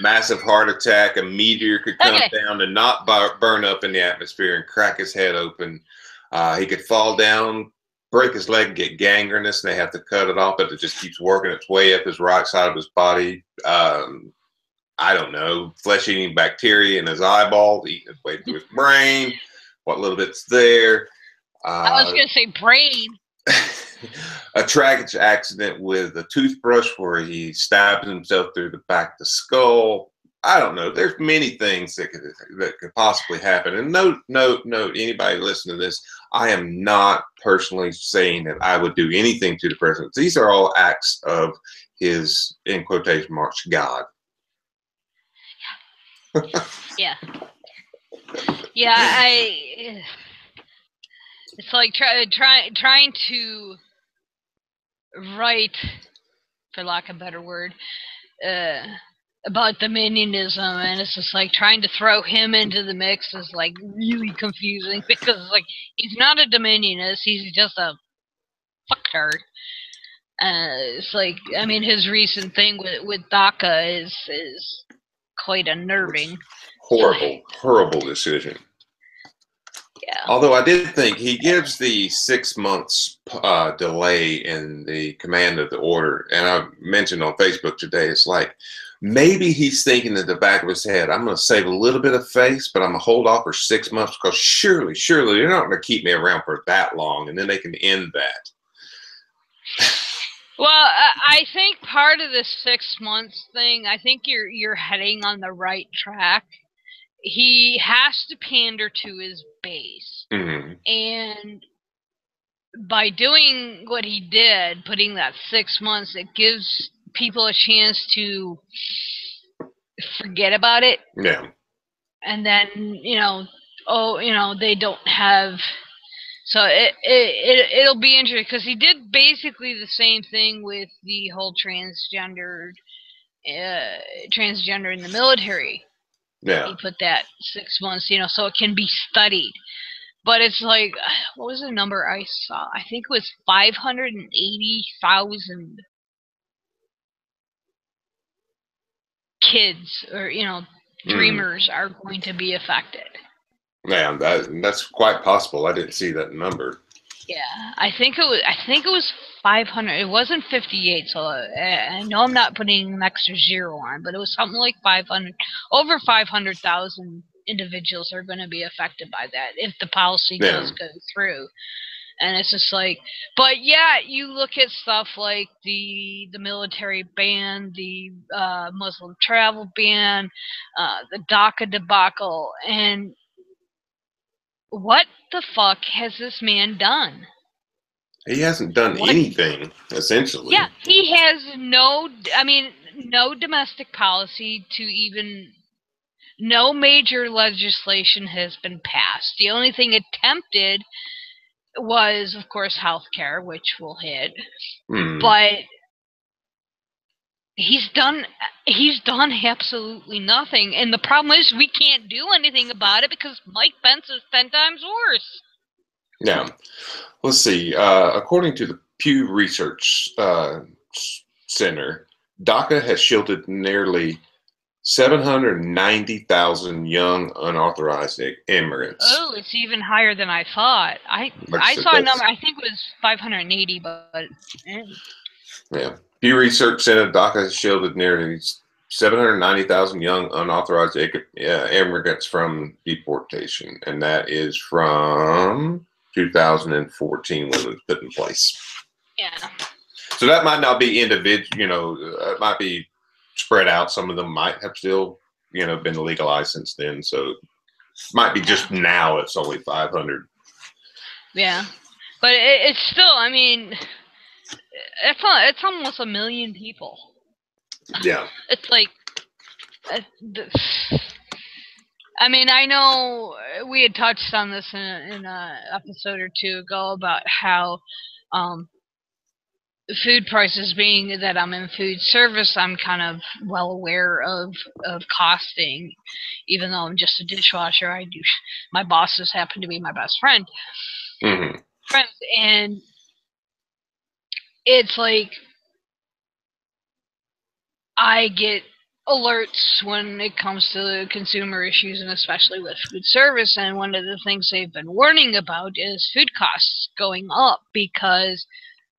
Massive heart attack, a meteor could come down and not burn up in the atmosphere and crack his head open. He could fall down, break his leg, get gangrenous, and they have to cut it off, but it just keeps working its way up his right side of his body. I don't know, flesh-eating bacteria in his eyeballs, eating its way through his brain, what little bit's there. I was going to say brain. A tragic accident with a toothbrush where he stabbed himself through the back of the skull. I don't know. There's many things that could possibly happen. And note, anybody listening to this, I am not personally saying that I would do anything to the president. These are all acts of his, in quotation marks, God. Yeah. Yeah, it's like trying to write, for lack of a better word, about dominionism, and it's just like trying to throw him into the mix is like really confusing because it's like he's not a dominionist, he's just a fucktard. It's like, I mean, his recent thing with DACA is quite unnerving. Horrible decision. Yeah. Although I did think he gives the 6 months delay in the command of the order, and I mentioned on Facebook today, it's like maybe he's thinking in the back of his head, I'm going to save a little bit of face, but I'm going to hold off for 6 months because surely they're not going to keep me around for that long, and then they can end that. Well, I think part of this 6 months thing, I think you're heading on the right track. He has to pander to his base. Mm-hmm. And by doing what he did, putting that 6 months, it gives people a chance to forget about it. Yeah. And then, they don't have... So it'll be interesting because he did basically the same thing with the whole transgender in the military. Yeah. He put that 6 months, so it can be studied. But it's like, what was the number I saw? I think it was 580,000 kids or, you know, dreamers are going to be affected. Yeah, that's quite possible. I didn't see that number. Yeah, I think it was 500. It wasn't 58, so I know I'm not putting an extra zero on, but it was something like 500. Over 500,000 individuals are going to be affected by that if the policy does go through. And it's just like, but yeah, you look at stuff like the military ban, the Muslim travel ban, the DACA debacle, and what the fuck has this man done? He hasn't done anything, essentially. Yeah, he has no domestic policy to even, no major legislation has been passed. The only thing attempted was, of course, healthcare, which we'll hit. But he's done absolutely nothing. And the problem is we can't do anything about it because Mike Pence is 10 times worse. Yeah. Let's see. According to the Pew Research Center, DACA has shielded nearly 790,000 young unauthorized immigrants. Oh, it's even higher than I thought. I saw a number. I think it was 580, but yeah. Pew Research Center, DACA has shielded nearly 790,000 young unauthorized immigrants from deportation, and that is from 2014 when it was put in place. Yeah. So that might not be individual, it might be spread out. Some of them might have still, been legalized since then. So it might be just now it's only 500. Yeah. But it's still, I mean, it's almost 1 million people. Yeah. It's like, I mean, I know we had touched on this in an episode or two ago about how food prices, being that I'm in food service, I'm kind of well aware of costing, even though I'm just a dishwasher. My bosses happen to be my best friend. Friends, and it's like I get alerts when it comes to consumer issues, and especially with food service, and one of the things they've been warning about is food costs going up because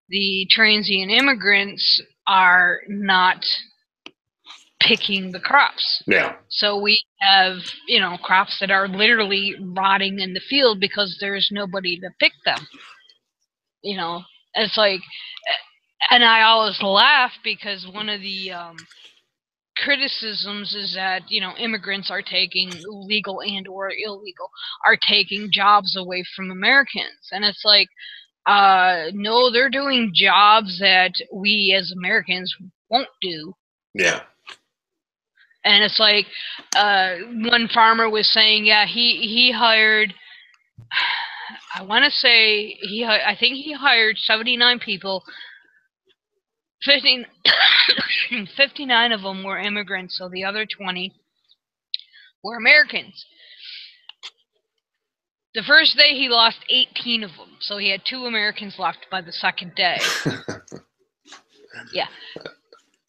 the transient immigrants are not picking the crops. Yeah. So we have, crops that are literally rotting in the field because there's nobody to pick them. It's like, and I always laugh because one of the criticisms is that, immigrants are taking, legal and or illegal, are taking jobs away from Americans. And it's like, no, they're doing jobs that we as Americans won't do. Yeah. And it's like, one farmer was saying, yeah, he hired, I want to say, I think he hired 79 people. 59 of them were immigrants, so the other 20 were Americans. The first day he lost 18 of them, so he had 2 Americans left by the second day. Yeah.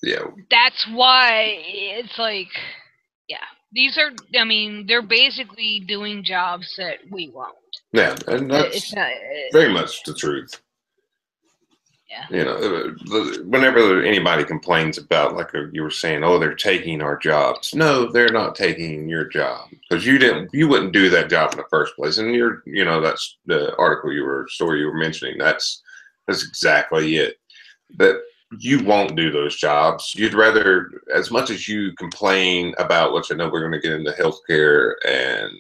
Yeah. That's why it's like, yeah, these are, I mean, they're basically doing jobs that we won't. Yeah, and that's very much the truth. Yeah. Whenever anybody complains about, like you were saying, oh, they're taking our jobs. No, they're not taking your job because you wouldn't do that job in the first place. And that's the story you were mentioning. That's exactly it. That you won't do those jobs. You'd rather, as much as you complain about, which I know we're going to get into healthcare and,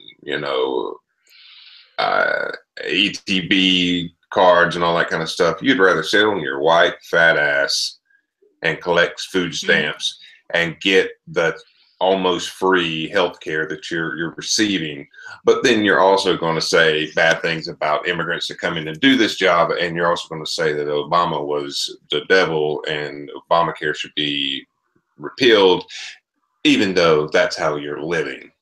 ETB cards and all that kind of stuff, you'd rather sit on your white fat ass and collect food stamps and get the almost free health care that you're receiving. But then you're also going to say bad things about immigrants that come in and do this job, and you're also going to say that Obama was the devil and Obamacare should be repealed, even though that's how you're living.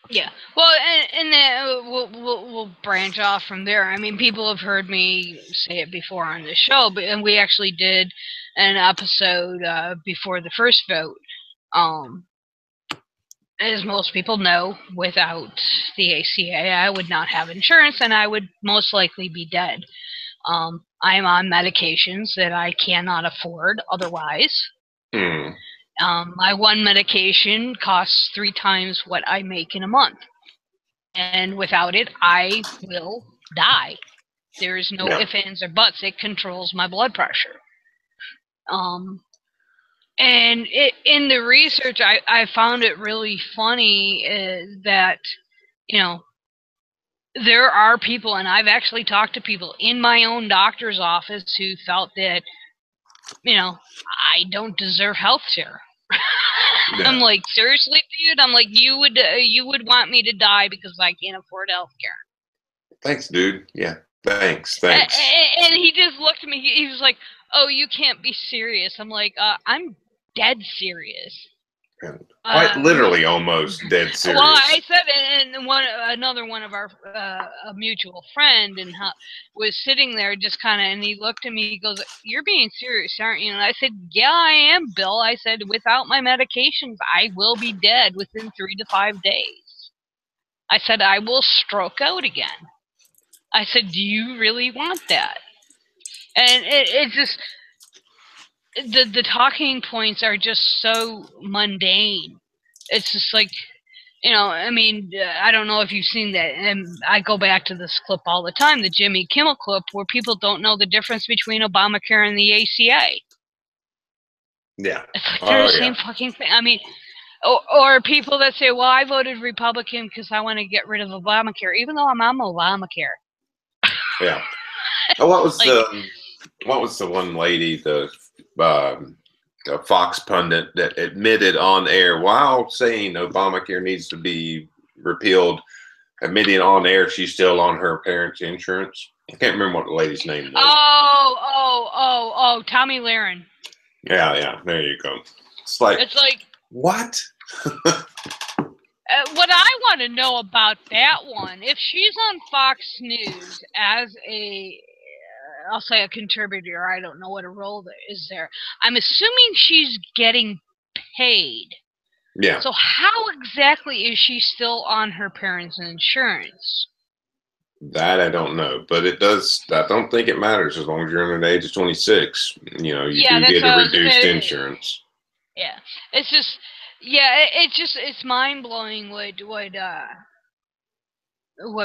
Yeah, well, and then we'll branch off from there. I mean, people have heard me say it before on the show, and we actually did an episode before the first vote, as most people know, without the ACA, I would not have insurance and I would most likely be dead. I'm on medications that I cannot afford otherwise. My one medication costs 3 times what I make in a month. And without it, I will die. There is no ifs, ands, or buts. It controls my blood pressure. And in the research, I found it really funny that, you know, there are people, and I've actually talked to people in my own doctor's office who felt that, you know, I don't deserve health care. Yeah. I'm like, seriously, dude? I'm like, you would want me to die because I can't afford health care. Thanks, dude. Yeah, thanks. And he just looked at me. He was like, oh, you can't be serious. I'm like, I'm dead serious. Quite literally, almost dead serious. Well, I said, and another one of our a mutual friend, and was sitting there just kind of, and he looked at me. He goes, "You're being serious, aren't you?" And I said, "Yeah, I am, Bill." I said, "Without my medications, I will be dead within 3 to 5 days." I said, "I will stroke out again." I said, "Do you really want that?" And it just. The talking points are just so mundane. It's just like, you know, I mean, I don't know if you've seen that, and I go back to this clip all the time, the Jimmy Kimmel clip, where people don't know the difference between Obamacare and the ACA. Yeah. It's like they're the same fucking thing. I mean, or people that say, well, I voted Republican because I want to get rid of Obamacare, even though I'm on Obamacare. Yeah. Oh, what was the one lady, the Fox pundit that admitted on air while saying Obamacare needs to be repealed, admitting on air she's still on her parents' insurance? I can't remember what the lady's name was. Oh, Tommy Lahren. Yeah, there you go. It's like what? What I want to know about that one, if she's on Fox News as I'll say a contributor, I don't know what a role there is there. I'm assuming she's getting paid. Yeah. So how exactly is she still on her parents' insurance? That I don't know, but it does. I don't think it matters as long as you're under the age of 26. You know, you do get a reduced insurance. Yeah, it's just, it's mind blowing what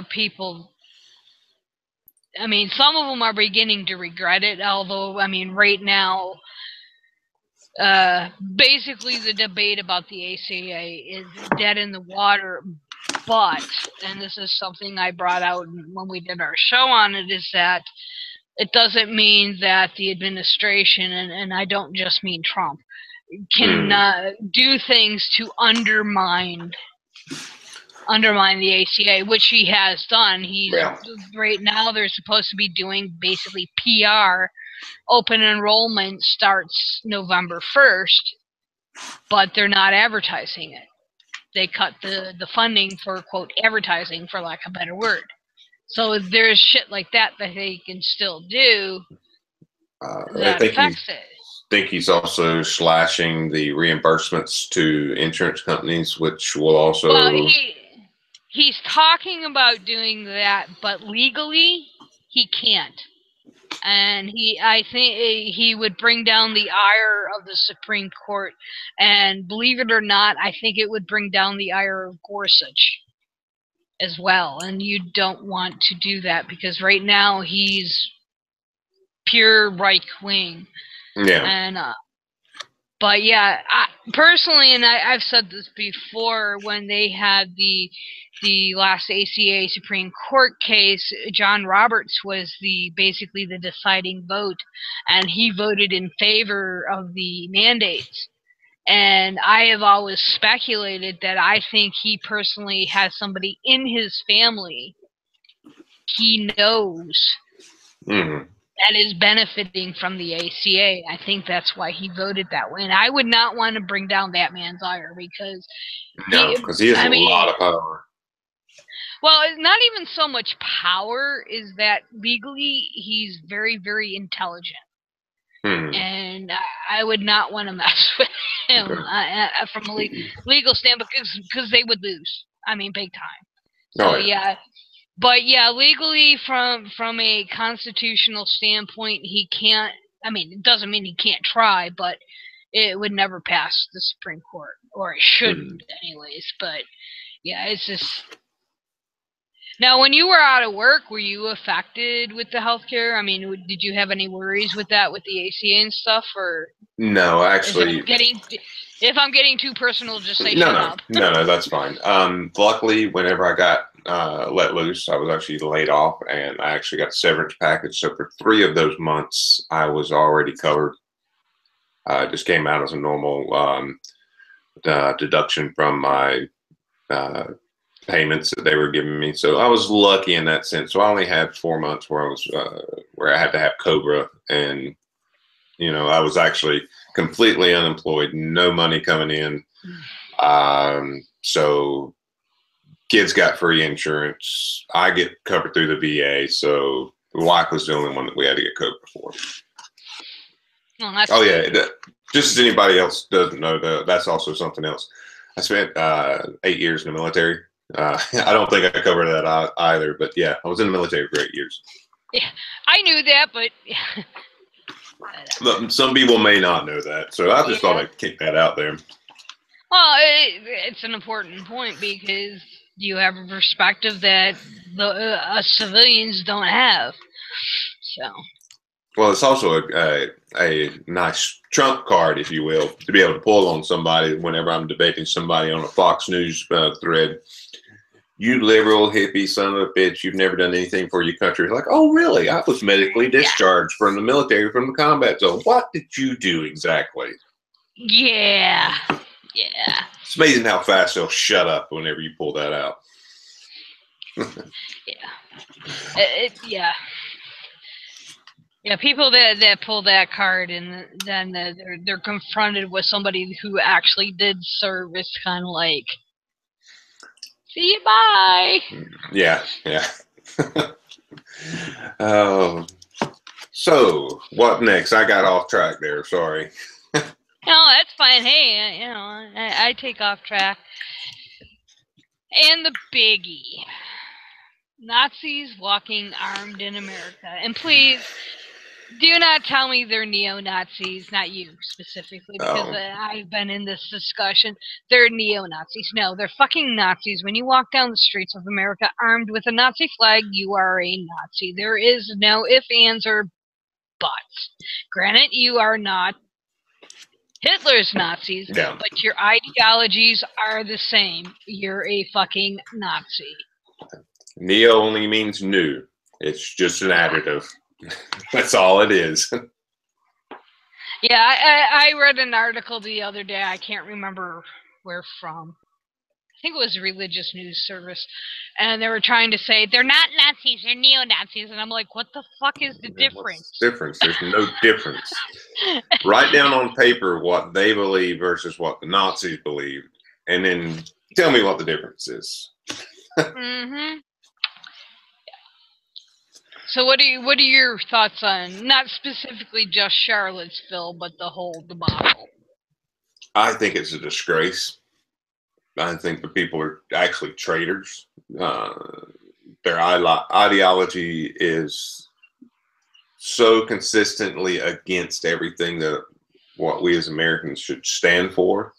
people. I mean, some of them are beginning to regret it. Although, I mean, right now, basically the debate about the ACA is dead in the water. But, and this is something I brought out when we did our show on it, is that it doesn't mean that the administration, and I don't just mean Trump, can do things to undermine the ACA, which he has done. Right now they're supposed to be doing basically PR. Open enrollment starts November 1st, but they're not advertising it. They cut the funding for, quote, advertising, for lack of a better word. So there's shit like that they can still do that affects it. I think he's also slashing the reimbursements to insurance companies, which will also... Well, he's talking about doing that, but legally he can't. And I think he would bring down the ire of the Supreme Court. And believe it or not, I think it would bring down the ire of Gorsuch as well. And you don't want to do that because right now he's pure right wing. Yeah. And but yeah, personally, and I've said this before, when they had the last ACA Supreme Court case, John Roberts was basically the deciding vote, and he voted in favor of the mandates. And I have always speculated that I think he personally has somebody in his family he knows that is benefiting from the ACA. I think that's why he voted that way. And I would not want to bring down that man's ire because he has a lot of power. Well, not even so much power, is that legally he's very, very intelligent. and I would not want to mess with him from a legal standpoint because they would lose. I mean, big time. So yeah. But yeah, legally from a constitutional standpoint, he can't. I mean, it doesn't mean he can't try, but it would never pass the Supreme Court, or it shouldn't, anyways. But yeah, it's just. Now, when you were out of work, were you affected with the healthcare? I mean, did you have any worries with that, with the ACA and stuff, or? No, actually. If I'm getting too personal, just say shut up. No, that's fine. Luckily, whenever I got let loose, I was actually laid off, and I actually got a severance package. So for 3 of those months, I was already covered. It just came out as a normal deduction from my payments that they were giving me. So I was lucky in that sense. So I only had 4 months where I was where I had to have COBRA, and I was actually completely unemployed, no money coming in. So kids got free insurance. I get covered through the VA. So the wife was the only one that we had to get COBRA for. Oh yeah, just as anybody else doesn't know, that's also something else. I spent 8 years in the military. I don't think I covered that either, but yeah, I was in the military for 8 years. Yeah, I knew that, but some people may not know that, so I just thought I'd kick that out there. Well, it's an important point because you have a perspective that the civilians don't have. So. Well, it's also a nice trump card, if you will, to be able to pull on somebody whenever I'm debating somebody on a Fox News thread. You liberal hippie son of a bitch, you've never done anything for your country. Like, oh, really? I was medically discharged from the military, from the combat zone. What did you do exactly? Yeah. It's amazing how fast they'll shut up whenever you pull that out. Yeah. Yeah, people that pull that card and then they're confronted with somebody who actually did serve. It's kind of like, see you, bye. Yeah. So what next? I got off track there. Sorry. No, that's fine. Hey, I take off track. And the biggie. Nazis walking armed in America. And please, do not tell me they're neo-Nazis, not you specifically, because I've been in this discussion. They're neo-Nazis. No, they're fucking Nazis. When you walk down the streets of America armed with a Nazi flag, you are a Nazi. There is no ifs, ands, or buts. Granted, you are not Hitler's Nazis, but your ideologies are the same. You're a fucking Nazi. Neo only means new. It's just an adjective. That's all it is. Yeah, I read an article the other day. I can't remember where from. I think it was a religious news service. And they were trying to say, they're not Nazis, they're neo-Nazis. And I'm like, what the fuck is the difference? What's the difference? There's no difference. Write down on paper what they believe versus what the Nazis believe. And then tell me what the difference is. Mm-hmm. So what are your thoughts on, not specifically just Charlottesville, but the whole debacle? I think it's a disgrace. I think the people are actually traitors. Their ideology is so consistently against everything that what we as Americans should stand for.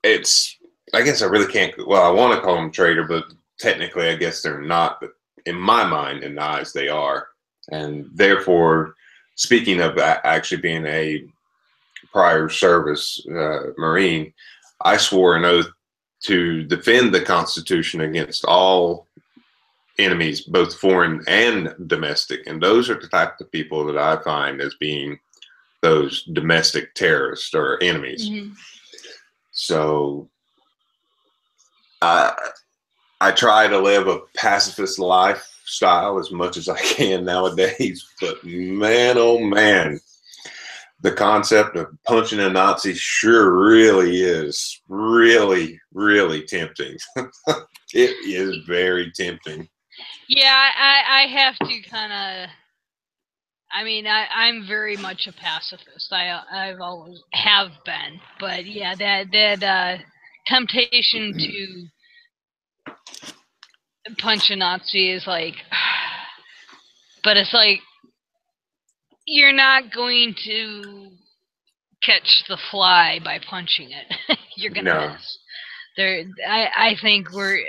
It's, I guess I really can't, well, I want to call them traitor, but technically, I guess they're not, but in my mind, in the eyes, they are. And therefore, speaking of actually being a prior service Marine, I swore an oath to defend the Constitution against all enemies, both foreign and domestic. And those are the type of people that I find as being those domestic terrorists or enemies. Mm-hmm. So, I try to live a pacifist lifestyle as much as I can nowadays, but man, oh man, the concept of punching a Nazi sure really is really tempting. It is very tempting. Yeah, I have to kind of I mean, I'm very much a pacifist. I've always have been, but yeah, that temptation to punch a Nazi is like, but it's like you're not going to catch the fly by punching it. You're gonna miss. I think we're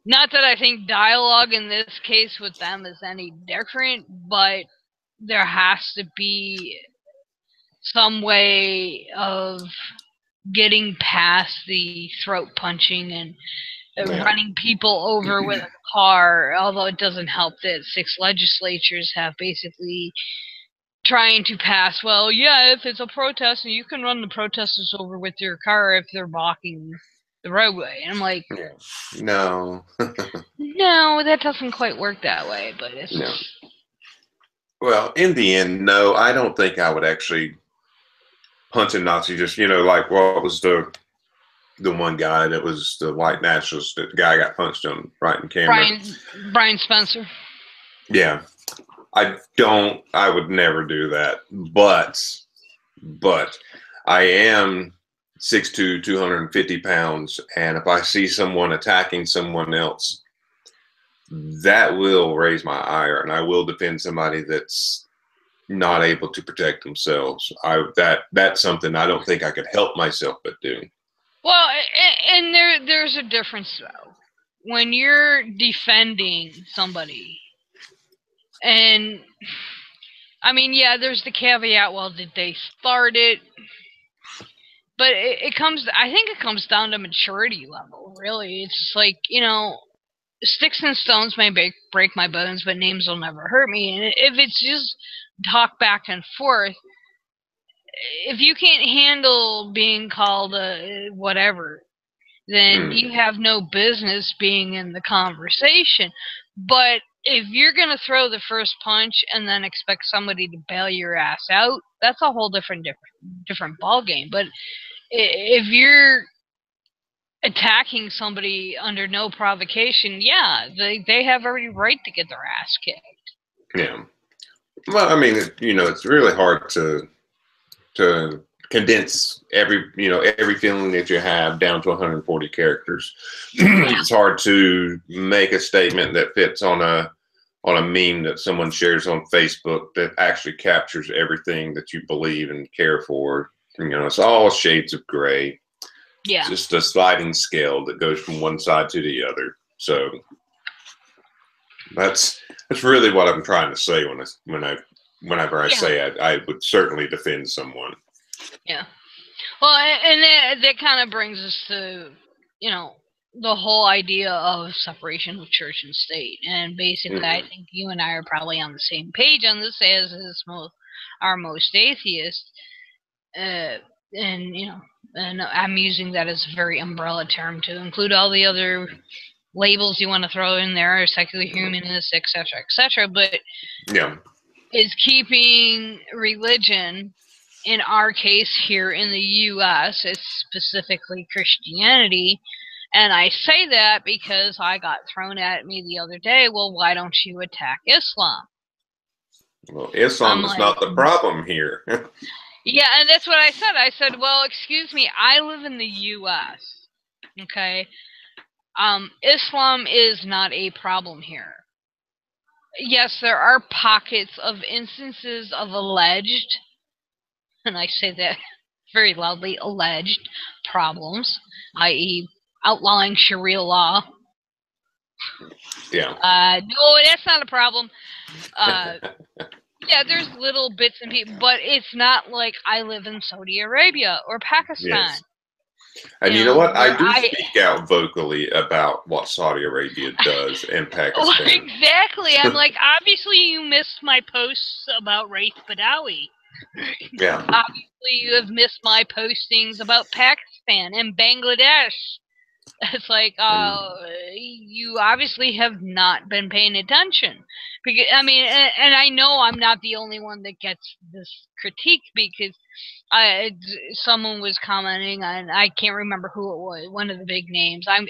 not that I think dialogue in this case with them is any different, but there has to be some way of getting past the throat punching and running people over with a car, although it doesn't help that 6 legislatures have basically trying to pass, well, yeah, if it's a protest, you can run the protesters over with your car if they're blocking the roadway. And I'm like, no. No, that doesn't quite work that way, but it's... No. Well, in the end, no, I don't think I would actually punch a Nazi. Just, like what was the one guy that was the white nationalist, that guy got punched on right in camera. Brian Spencer. Yeah. I would never do that. But I am 6'2", 250 pounds. And if I see someone attacking someone else, that will raise my ire, and I will defend somebody that's not able to protect themselves. That's something I don't think I could help myself but do. Well, and there's a difference though. When you're defending somebody, and I mean, yeah, there's the caveat. Well, did they start it? But I think it comes down to maturity level. Really, it's like, sticks and stones may break my bones, but names will never hurt me. And if it's just talk back and forth, if you can't handle being called whatever, then you have no business being in the conversation. But if you're going to throw the first punch and then expect somebody to bail your ass out, that's a whole different ball game. But if you're attacking somebody under no provocation, yeah, they have every right to get their ass kicked. Yeah. Well, I mean, it's really hard to condense every feeling that you have down to 140 characters. It's hard to make a statement that fits on a meme that someone shares on Facebook that actually captures everything that you believe and care for. It's all shades of gray. Yeah. It's just a sliding scale that goes from one side to the other. So that's really what I'm trying to say whenever I say I would certainly defend someone. Yeah. Well, and that kind of brings us to, the whole idea of separation of church and state. And basically, I think you and I are probably on the same page on this, as is most atheists. And, and I'm using that as a very umbrella term to include all the other labels you want to throw in there, secular humanists, etc., but is keeping religion, in our case here in the U.S., it's specifically Christianity, and I say that because I got thrown at me the other day, well, why don't you attack Islam? Well, Islam is not the problem here. Yeah, and that's what I said. I said, well, excuse me, I live in the U.S., okay? Islam is not a problem here. Yes, there are pockets of instances of alleged, and I say that very loudly, alleged problems, i.e. outlawing Sharia law. Yeah. No, that's not a problem. Yeah, there's little bits and pieces, but it's not like I live in Saudi Arabia or Pakistan. Yes. And you know what? I do speak out vocally about what Saudi Arabia does in Pakistan. Well, exactly. I'm like, obviously you missed my posts about Raif Badawi. Yeah. Obviously you have missed my postings about Pakistan and Bangladesh. It's like, you obviously have not been paying attention. Because, I mean, and I know I'm not the only one that gets this critique, because someone was commenting, and I can't remember who it was, one of the big names. I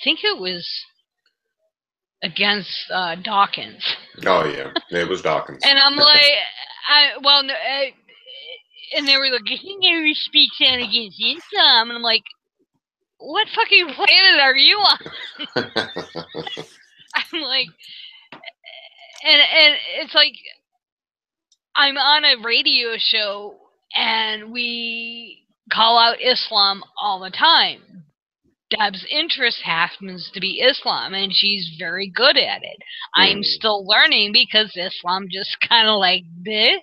think it was against Dawkins. Oh yeah, it was Dawkins. And I'm like, and they were like, he never speaks out against Islam, and I'm like, what fucking planet are you on? I'm like, and it's like, I'm on a radio show and we call out Islam all the time. Deb's interest happens to be Islam, and she's very good at it. I'm still learning because Islam just kind of like bleh.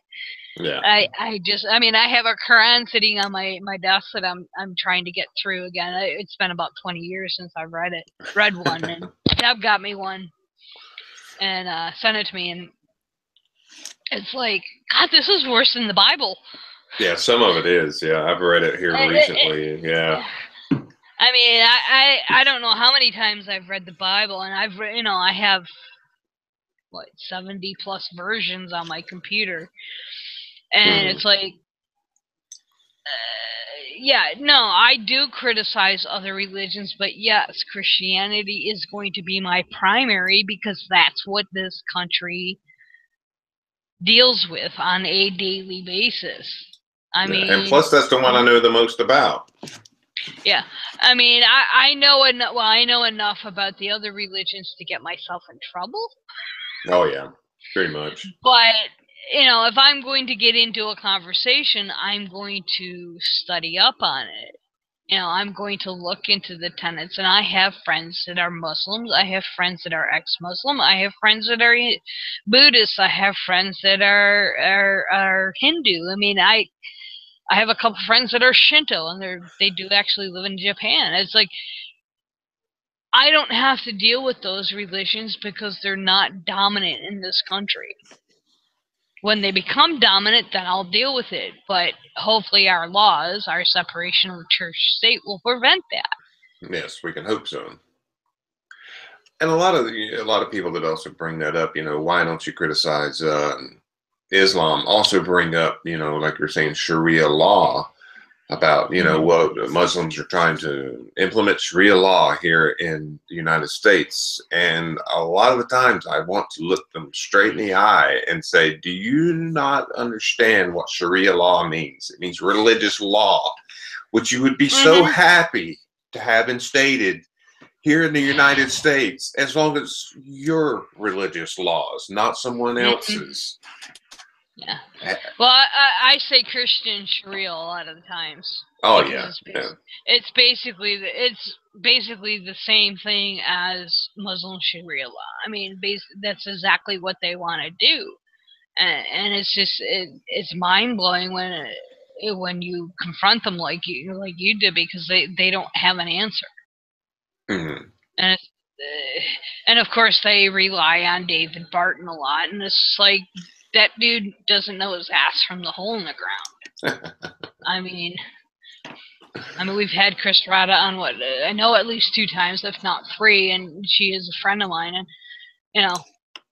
Yeah. I have a Quran sitting on my desk that I'm trying to get through again. It's been about 20 years since I've read one, and Deb got me one and sent it to me, and it's like, God, this is worse than the Bible. Yeah, some of it is. Yeah, I've read it here recently. Yeah. I mean, I don't know how many times I've read the Bible, and I have 70 plus versions on my computer, and it's like, I do criticize other religions, but yes, Christianity is going to be my primary because that's what this country deals with on a daily basis. I mean, and plus that's the one I know the most about. Yeah, I mean, I know enough about the other religions to get myself in trouble. Oh yeah, pretty much. But if I'm going to get into a conversation, I'm going to study up on it. I'm going to look into the tenets, and I have friends that are Muslims. I have friends that are ex-Muslim. I have friends that are Buddhists. I have friends that are Hindu. I mean, I have a couple friends that are Shinto, and they do actually live in Japan. It's like, I don't have to deal with those religions because they're not dominant in this country. When they become dominant, then I'll deal with it. But hopefully our laws, our separation of church-state, will prevent that. Yes, we can hope so. And a lot of people that also bring that up, why don't you criticize Islam? Also bring up, like you're saying, Sharia law, about what Muslims are trying to implement Sharia law here in the United States. And a lot of the times I want to look them straight in the eye and say, do you not understand what Sharia law means? It means religious law, which you would be so happy to have instated here in the United States, as long as your religious laws, not someone else's. Yeah. Well, I say Christian Sharia a lot of the times. Oh yeah. It's basically the same thing as Muslim Sharia law. I mean, that's exactly what they want to do, and it's just it's mind blowing when you confront them like you did, because they don't have an answer. And of course they rely on David Barton a lot, and it's like, that dude doesn't know his ass from the hole in the ground. I mean, we've had Chris Rada on I know at least 2 times, if not 3, and she is a friend of mine, and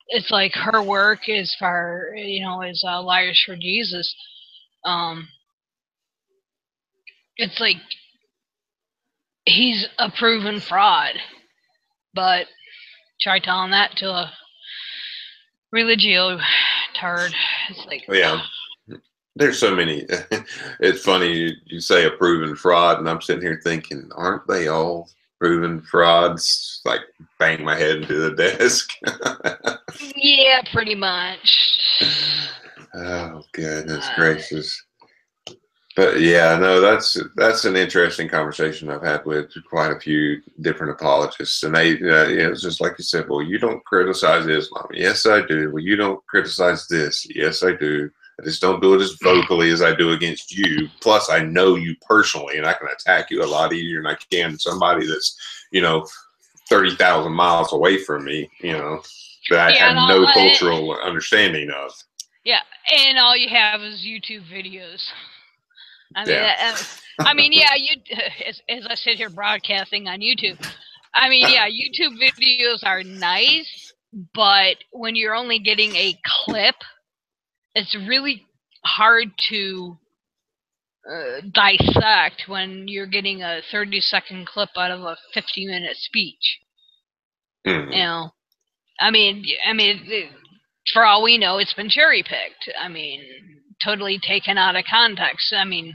it's like her work as far as Liars for Jesus. It's like he's a proven fraud, but try telling that to a religio turd. It's like, there's so many. It's funny you say a proven fraud, and I'm sitting here thinking, aren't they all proven frauds? Like, bang my head into the desk. Yeah, pretty much. Oh goodness gracious. But yeah, no, that's an interesting conversation I've had with quite a few different apologists, and they, it's just like you said. Well, you don't criticize Islam. Yes, I do. Well, you don't criticize this. Yes, I do. I just don't do it as vocally as I do against you. Plus, I know you personally, and I can attack you a lot easier than I can somebody that's 30,000 miles away from me. That I have no cultural understanding of. Yeah, and all you have is YouTube videos. I mean, as I sit here broadcasting on YouTube, I mean, YouTube videos are nice, but when you're only getting a clip, it's really hard to dissect when you're getting a 30-second clip out of a 50-minute speech. For all we know, it's been cherry picked. I mean, totally taken out of context. I mean,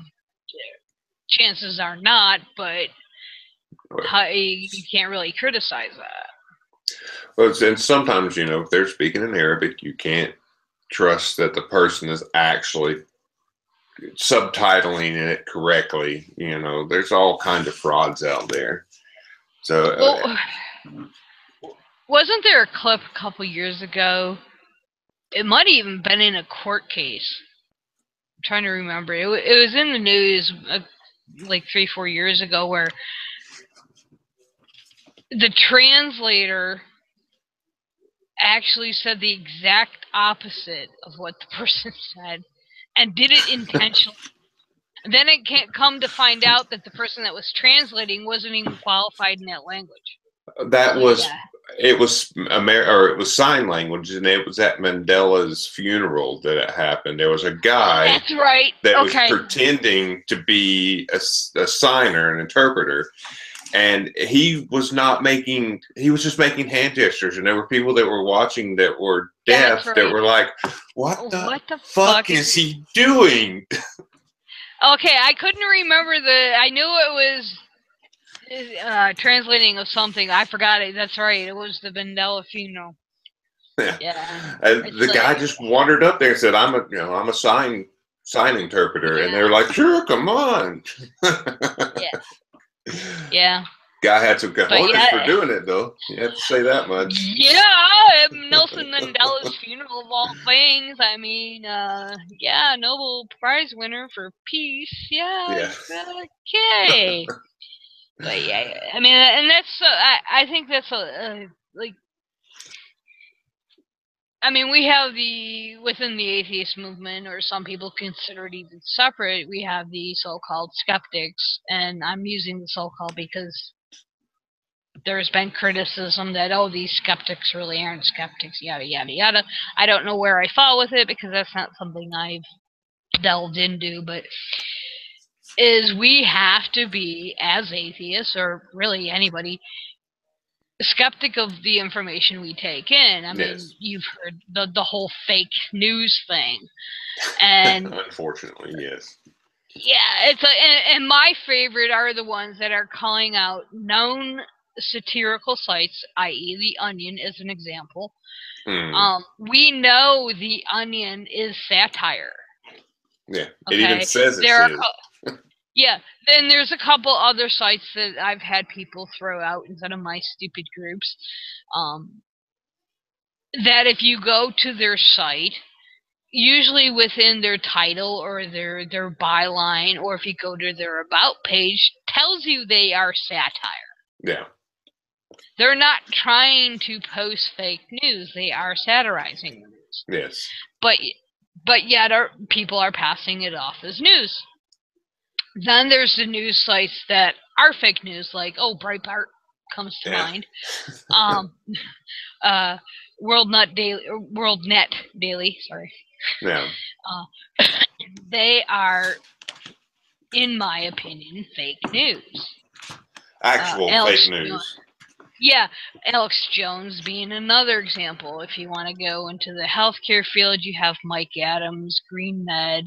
chances are not, but you can't really criticize that. Well, and sometimes, you know, if they're speaking in Arabic, you can't trust that the person is actually subtitling it correctly. You know, there's all kinds of frauds out there. So, wasn't there a clip a couple years ago? It might have even been in a court case. I'm trying to remember. It was in the news like 3-4 years ago, where the translator actually said the exact opposite of what the person said, and did it intentionally. And then it can't come to find out that the person that was translating wasn't even qualified in that language. That was, it was it was sign language, and it was at Mandela's funeral that it happened. There was a guy That's right. that was pretending to be a signer, an interpreter, and he was not making, he was just making hand gestures, and there were people that were watching that were deaf that were like, what the fuck is he doing? Okay, I couldn't remember I knew it was translating of something. I forgot it. That's right. It was the Mandela funeral. Yeah. The guy just wandered up there and said, I'm a sign interpreter. And they're like, sure, come on. Yeah. Guy had some cojones for doing it, though. You have to say that much. Yeah, Nelson Mandela's funeral of all things. I mean, Nobel Prize winner for peace. Yeah. Okay. But yeah, I mean, and that's I think that's like, I mean, we have within the atheist movement, or some people consider it even separate, we have the so-called skeptics, and I'm using the so-called because there's been criticism that, oh, these skeptics really aren't skeptics, yada, yada, yada. I don't know where I fall with it, because that's not something I've delved into, but we have to be, as atheists, or really anybody, skeptic of the information we take in. I mean, you've heard the whole fake news thing, and unfortunately, yes. Yeah, and my favorite are the ones that are calling out known satirical sites, i.e., The Onion is an example. We know The Onion is satire. Yeah, it even says it is. Yeah, then there's a couple other sites that I've had people throw out instead of my stupid groups, that if you go to their site, usually within their title or their byline, or if you go to their about page, tells you they are satire. Yeah. They're not trying to post fake news. They are satirizing the news. Yes. But yet people are passing it off as news. Then there's the news sites that are fake news, like, Breitbart comes to mind. WorldNet Daily, sorry. Yeah. They are, in my opinion, fake news. Actual fake news. Yeah, Alex Jones being another example. If you want to go into the healthcare field, you have Mike Adams, Green Med,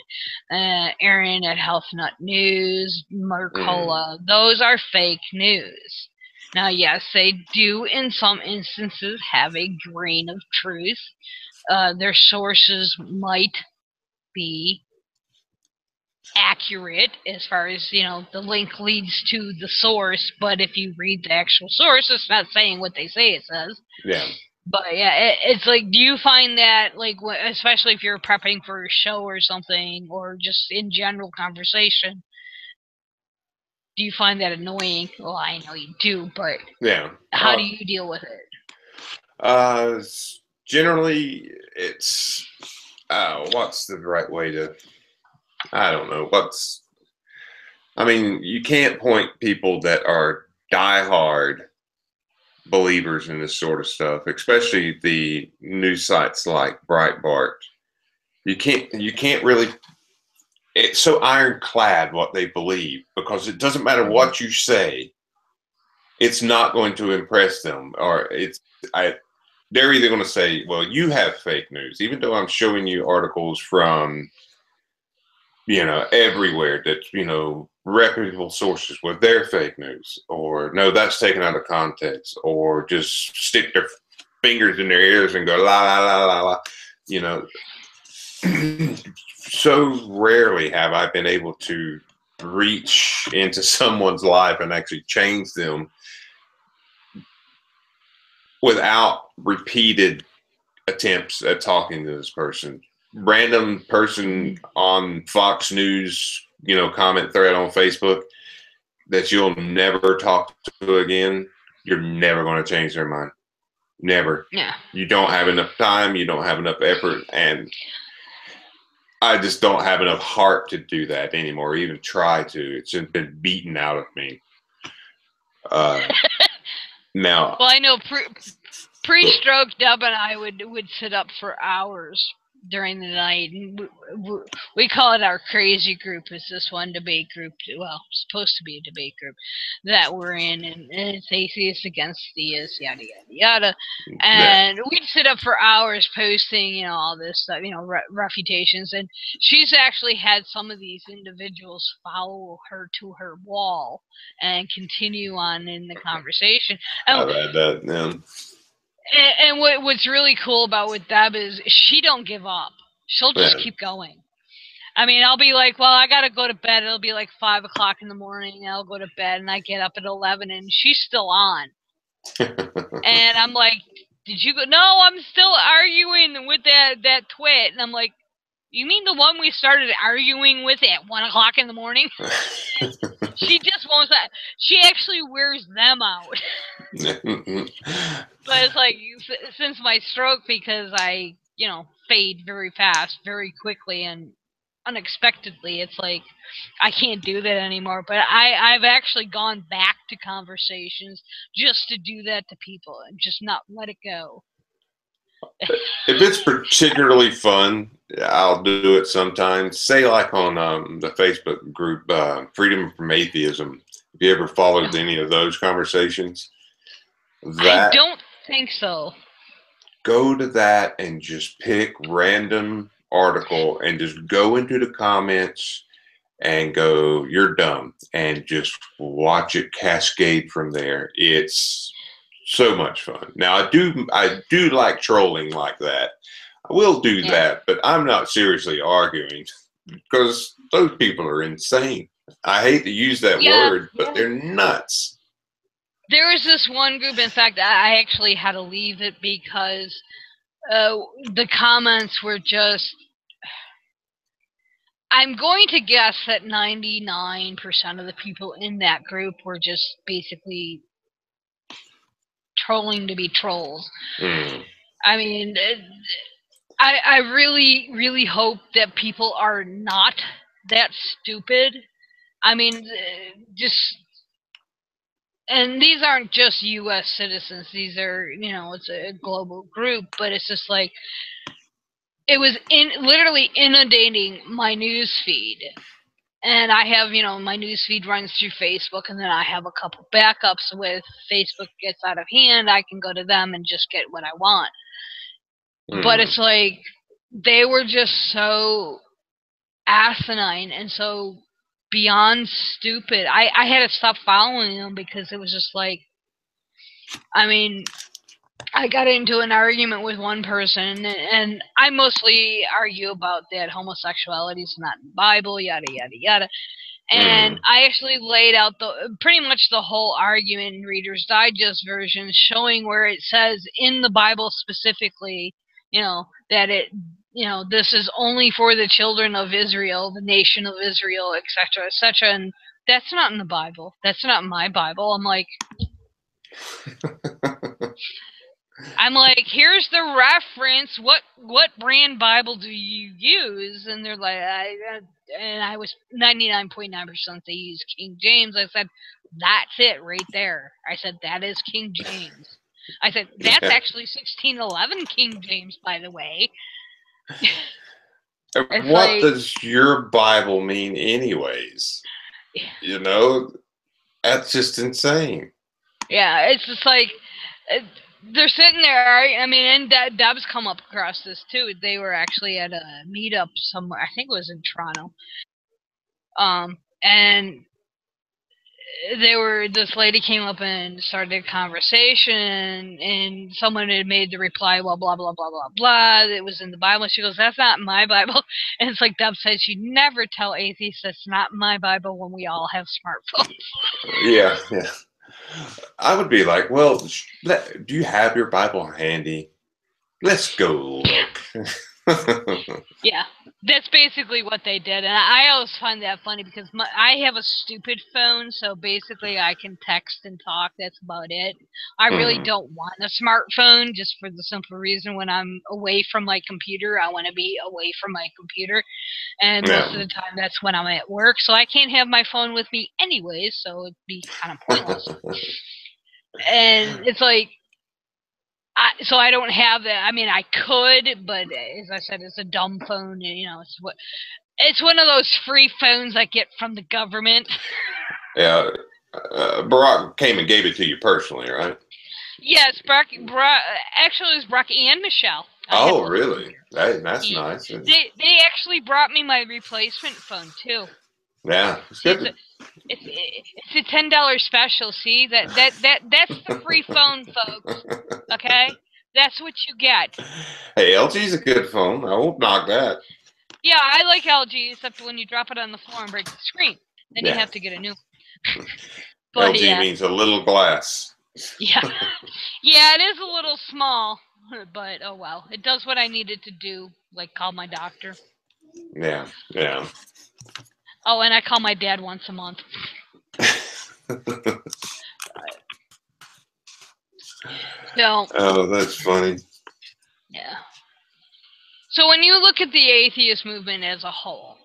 Aaron at Health Nut News, Mercola. Those are fake news. Now, yes, they do in some instances have a grain of truth. Their sources might be accurate as far as, the link leads to the source, but if you read the actual source, it's not saying what they say it says. Yeah. But yeah, it's like, do you find that, like, especially if you're prepping for a show or something, or just in general conversation, do you find that annoying? Well, I know you do, but how do you deal with it? Generally, it's what's the right way to, I don't know. You can't point people that are diehard believers in this sort of stuff, especially the news sites like Breitbart. You can't really, it's so ironclad what they believe, because it doesn't matter what you say, it's not going to impress them. Or they're either going to say, well, you have fake news, even though I'm showing you articles from, everywhere that, reputable sources with their fake news, or no, that's taken out of context, or just stick their fingers in their ears and go, la, la, la, la, la. So rarely have I been able to reach into someone's life and actually change them without repeated attempts at talking to this person. Random person on Fox News, comment thread on Facebook that you'll never talk to again. You're never going to change their mind. Never. Yeah. You don't have enough time. You don't have enough effort. And I just don't have enough heart to do that anymore, even try to. It's just been beaten out of me. Now. Well, I know pre-stroke, Deb and I would sit up for hours during the night, and we call it our crazy group. It's this one debate group, well, supposed to be a debate group that we're in, and it's atheists against theists, yada yada yada. And we'd sit up for hours posting, all this stuff, refutations. And she's actually had some of these individuals follow her to her wall and continue on in the conversation. I've had that, man. And what's really cool about with Deb is she don't give up. She'll just keep going. I mean, I'll be like, well, I gotta go to bed. It'll be like 5 o'clock in the morning. I'll go to bed, and I get up at 11, and she's still on. And I'm like, did you go? No, I'm still arguing with that twit. And I'm like, you mean the one we started arguing with at 1 o'clock in the morning? She just won't. She actually wears them out. But it's like, since my stroke, because I, fade very fast, very quickly, and unexpectedly, it's like I can't do that anymore. But I've actually gone back to conversations just to do that to people and just not let it go. If it's particularly fun, I'll do it sometimes. Say like on the Facebook group, Freedom from Atheism. Have you ever followed any of those conversations? I don't think so. Go to that and just pick random article and just go into the comments and go, you're dumb, and just watch it cascade from there. It's so much fun. Now I do like trolling like that. I will do that, but I'm not seriously arguing because those people are insane. I hate to use that word, but they're nuts. There was this one group, in fact, I actually had to leave it because the comments were just... I'm going to guess that 99% of the people in that group were just basically trolling to be trolls. I mean, I really, really hope that people are not that stupid. I mean, and these aren't just U.S. citizens. These are, it's a global group, but it's just like, it was literally inundating my news feed. And I have, my news feed runs through Facebook, and then I have a couple backups with Facebook gets out of hand. I can go to them and just get what I want. But it's like, they were just so asinine and so beyond stupid. I had to stop following them because it was just like, I mean, I got into an argument with one person, and I mostly argue about that homosexuality is not in the Bible, yada, yada, yada. And I actually laid out pretty much the whole argument in Reader's Digest version, showing where it says in the Bible specifically, that this is only for the children of Israel, the nation of Israel, etc., etc. And that's not in the Bible. That's not in my Bible. I'm like, here's the reference. What brand Bible do you use? And they're like, I was 99.9% they use King James. I said, that's it right there. I said, that is King James. I said, that's actually 1611 King James, by the way. What does your Bible mean anyways? That's just insane. Yeah, it's just like, they're sitting there. I mean, and Deb's come up across this too. They were actually at a meetup somewhere. I think it was in Toronto. And this lady came up and started a conversation, and someone had made the reply, well, blah blah blah blah blah, it was in the Bible. She goes, that's not my Bible. And it's like Deb says, you never tell atheists that's not my Bible when we all have smartphones. Yeah. I would be like, well, do you have your Bible handy? Let's go look. Yeah, that's basically what they did, and I always find that funny because I have a stupid phone, so basically I can text and talk. That's about it. I really don't want a smartphone, just for the simple reason when I'm away from my computer, I want to be away from my computer, and most of the time that's when I'm at work, so I can't have my phone with me anyways, so it'd be kind of pointless. And it's like, so I don't have that. I mean, I could, but as I said, it's a dumb phone. And, you know, it's one of those free phones I get from the government. Yeah, Barack came and gave it to you personally, right? Yes, actually, it was Brock and Michelle. Oh, really? That's nice. They actually brought me my replacement phone too. Yeah, it's good. It's a $10 special. See that's the free phone, folks. Okay, that's what you get. Hey, LG's a good phone. I won't knock that. Yeah, I like LG, except when you drop it on the floor and break the screen, then you have to get a new. But, LG means a little glass. Yeah, yeah, it is a little small, but oh well, it does what I needed to do, like call my doctor. Yeah. Oh, and I call my dad once a month. So, oh, that's funny. Yeah. So when you look at the atheist movement as a whole,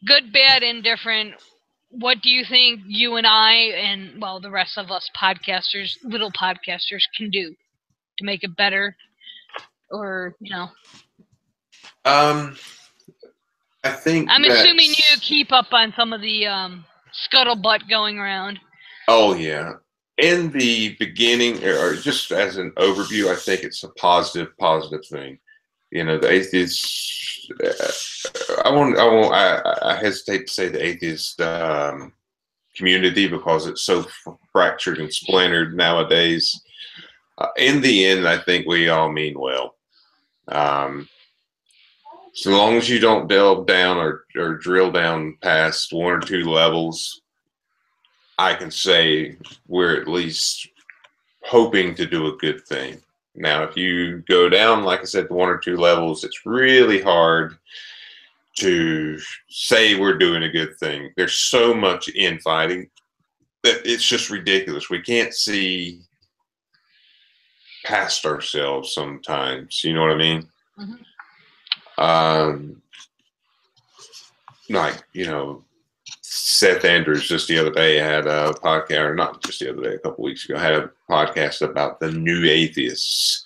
good, bad, indifferent, what do you think you and I and, well, the rest of us podcasters, little podcasters, can do to make it better? Or, you know? I think I'm assuming you keep up on some of the scuttlebutt going around. Oh, yeah. In the beginning, or just as an overview, I think it's a positive thing. You know, the atheists. I hesitate to say the atheist community because it's so fractured and splintered nowadays. In the end, I think we all mean well. So long as you don't delve down or drill down past one or two levels, I can say we're at least hoping to do a good thing. Now, if you go down, like I said, to one or two levels, it's really hard to say we're doing a good thing. There's so much infighting that it's just ridiculous. We can't see past ourselves sometimes. You know what I mean? Mm-hmm. Like, you know, Seth Andrews just the other day had a podcast, or not just the other day, a couple weeks ago, had a podcast about the new atheists.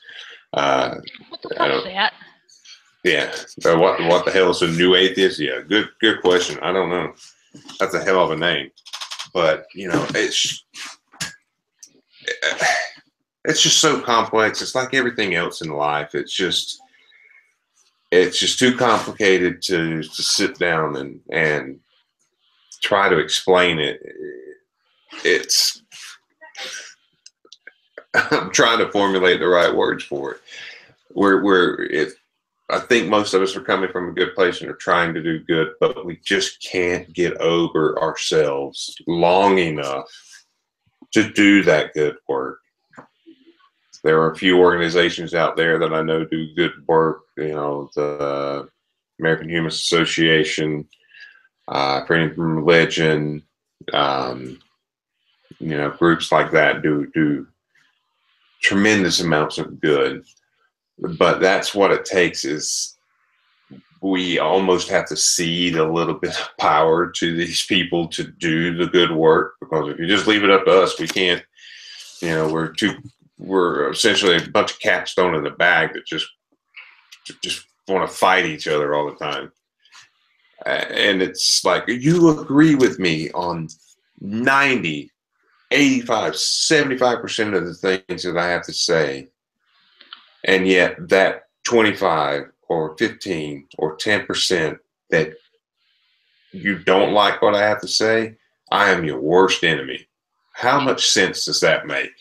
What the fuck is that? Yeah. What the hell is a new atheist? Yeah, good question. I don't know. That's a hell of a name. But, you know, it's just so complex. It's like everything else in life. It's just too complicated to sit down and try to explain it. I'm trying to formulate the right words for it. I think most of us are coming from a good place and are trying to do good, but we just can't get over ourselves long enough to do that good work. There are a few organizations out there that I know do good work. You know, the American Humanist Association, Freedom from Religion, you know, groups like that do tremendous amounts of good. But that's what it takes, is we almost have to cede a little bit of power to these people to do the good work, because if you just leave it up to us, we can't. You know, we're essentially a bunch of cats thrown in the bag that just want to fight each other all the time. And it's like, you agree with me on 90, 85, 75% of the things that I have to say. And yet that 25 or 15 or 10% that you don't like what I have to say, I am your worst enemy. How much sense does that make?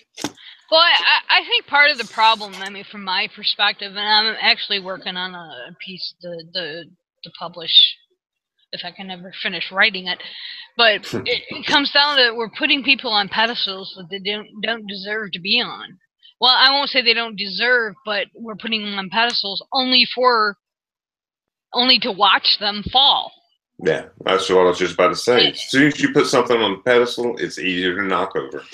Well, I think part of the problem, I mean, from my perspective, and I'm actually working on a piece to publish if I can ever finish writing it, but it comes down to we're putting people on pedestals that they don't deserve to be on. Well, I won't say they don't deserve, but we're putting them on pedestals only to watch them fall. Yeah, that's what I was just about to say. As soon as you put something on the pedestal, it's easier to knock over.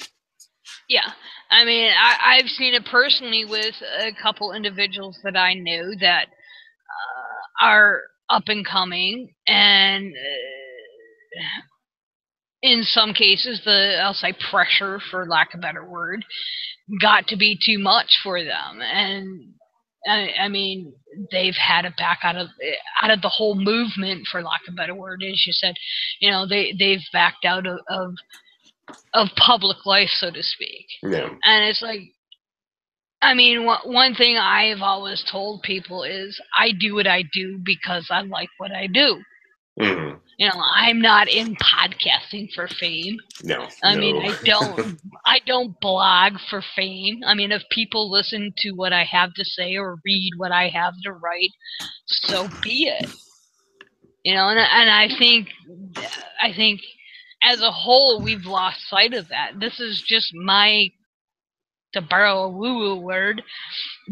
Yeah. I mean, I've seen it personally with a couple individuals that I know that are up and coming, and in some cases, I'll say pressure, for lack of a better word, got to be too much for them. And I mean, they've had to back out of the whole movement, for lack of a better word, as you said. You know, they've backed out of public life, so to speak. Yeah. And it's like, I mean, one thing I've always told people is I do what I do because I like what I do. Mm-hmm. You know, I'm not in podcasting for fame. No. I mean, I don't blog for fame. I mean, if people listen to what I have to say or read what I have to write, so be it. You know, and I think as a whole we've lost sight of that. This is just my, to borrow a woo-woo word,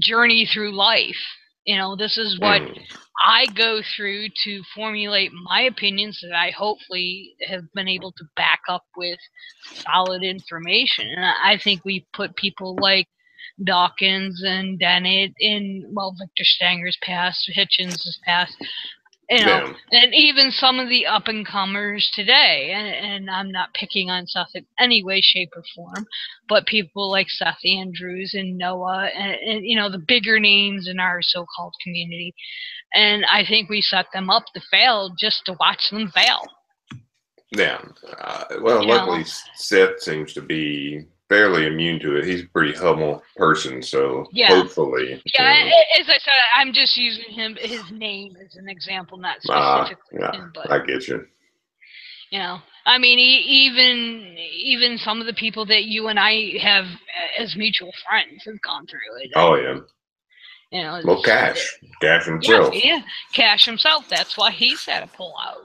journey through life. You know, this is what I go through to formulate my opinions that I hopefully have been able to back up with solid information. And I think we put people like Dawkins and Dennett in, well, Victor Stanger's past, Hitchens' past, you know, and even some of the up-and-comers today. And I'm not picking on Seth in any way, shape, or form, but people like Seth Andrews and Noah and you know, the bigger names in our so-called community. And I think we set them up to fail just to watch them fail. Yeah. Well, luckily, Seth seems to be fairly immune to it. He's a pretty humble person, so hopefully. Yeah, as I said, I'm just using his name as an example, not specifically him. But I get you. You know, I mean, even some of the people that you and I have as mutual friends have gone through it. Oh yeah. You know, well, Cash himself. Yeah, Cash himself. That's why he's had to pull out,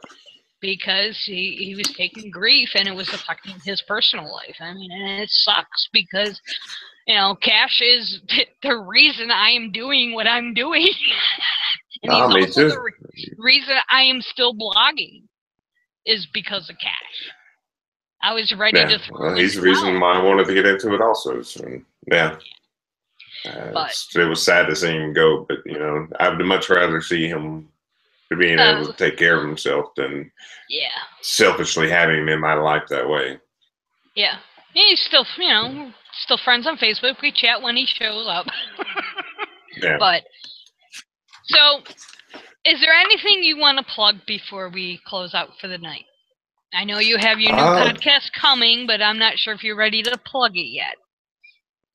because he was taking grief and it was affecting his personal life. I mean, and it sucks because, you know, Cash is the reason I am doing what I'm doing. And he's also the reason I am still blogging is because of Cash. I was ready to throw well, he's the reason why I wanted to get into it also. So, yeah. It was sad to see him go, but, you know, I would much rather see him being able to take care of himself than selfishly having him in my life that way. Yeah. He's still, you know, still friends on Facebook. We chat when he shows up. Yeah. But, so, is there anything you want to plug before we close out for the night? I know you have your new podcast coming, but I'm not sure if you're ready to plug it yet.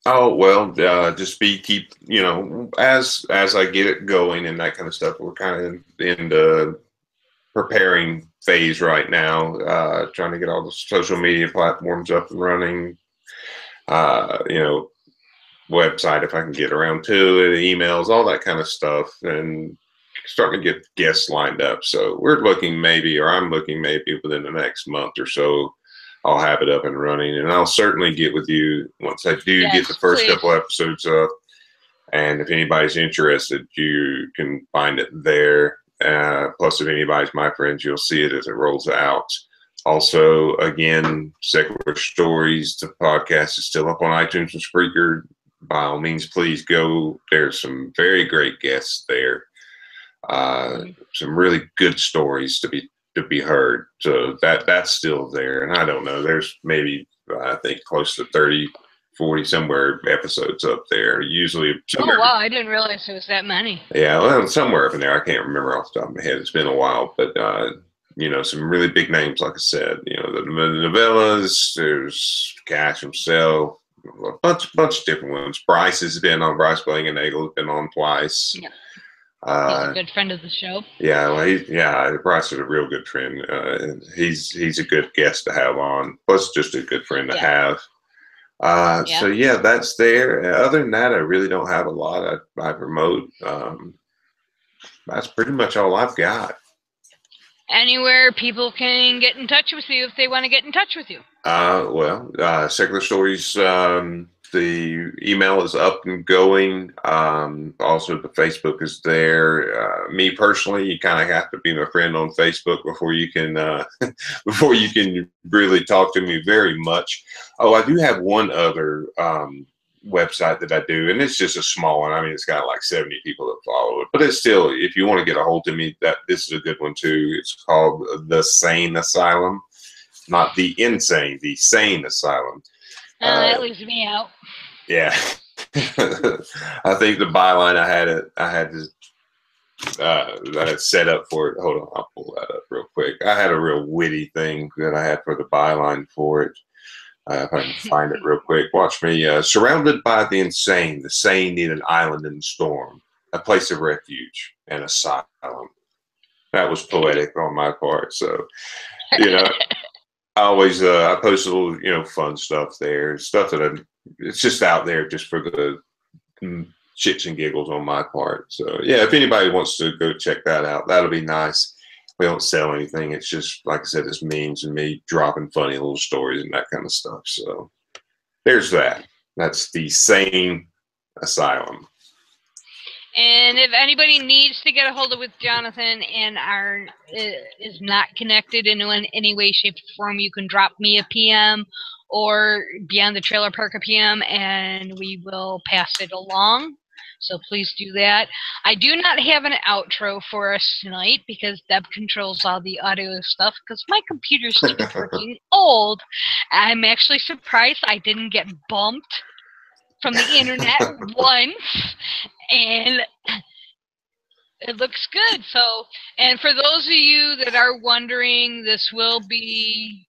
Oh, well, just keep, you know, as I get it going and that kind of stuff, we're kind of in the preparing phase right now, trying to get all the social media platforms up and running, you know, website, if I can get around to it, emails, all that kind of stuff, and starting to get guests lined up. So I'm looking maybe within the next month or so, I'll have it up and running, and I'll certainly get with you once I do get the first couple episodes up. And if anybody's interested, you can find it there. Plus, if anybody's my friends, you'll see it as it rolls out. Also, again, Secular Stories, the podcast is still up on iTunes and Spreaker. By all means, please go. There's some very great guests there. Some really good stories to be heard. So that's still there. And I don't know, there's maybe, I think, close to 30, 40 somewhere episodes up there. Usually somewhere. Oh, wow, I didn't realize there was that many. Yeah, well, somewhere up in there. I can't remember off the top of my head. It's been a while, but some really big names, like I said. The novellas. There's Cash himself. A bunch of different ones. Bryce has been on. Bryce Blankenagel has been on twice. Yeah. He's a good friend of the show. Yeah, well, Bryce is a real good friend. And he's a good guest to have on. Plus, just a good friend to have. So yeah, that's there. Other than that, I really don't have a lot I promote. That's pretty much all I've got. Anywhere people can get in touch with you if they want to get in touch with you. Secular Stories, the email is up and going. Also, the Facebook is there. Me personally, you kind of have to be my friend on Facebook before you can before you can really talk to me very much. Oh, I do have one other website that I do, and it's just a small one. I mean, it's got like 70 people that follow it, but it's still, if you want to get a hold of me, this is a good one too. It's called The Sane Asylum. Not the insane, the sane asylum. That leaves me out. Yeah. I think the byline I had set up for it. Hold on, I'll pull that up real quick. I had a real witty thing that I had for the byline for it. If I can find it real quick. Watch me. Surrounded by the insane, the sane need an island in the storm, a place of refuge, an asylum. That was poetic on my part. So, I always I post a little fun stuff there, stuff that it's just out there just for the shits and giggles on my part. So yeah, if anybody wants to go check that out, that'll be nice. We don't sell anything. It's just, like I said, it's memes and me dropping funny little stories and that kind of stuff. So there's that. That's The Sane Asylum. And if anybody needs to get a hold of with Jonathan and is not connected in any way, shape, or form, you can drop me a PM or Beyond the Trailer Park a PM, and we will pass it along. So please do that. I do not have an outro for us tonight because Deb controls all the audio stuff because my computer's too freaking old. I'm actually surprised I didn't get bumped from the internet once, and it looks good. So, and for those of you that are wondering, this will be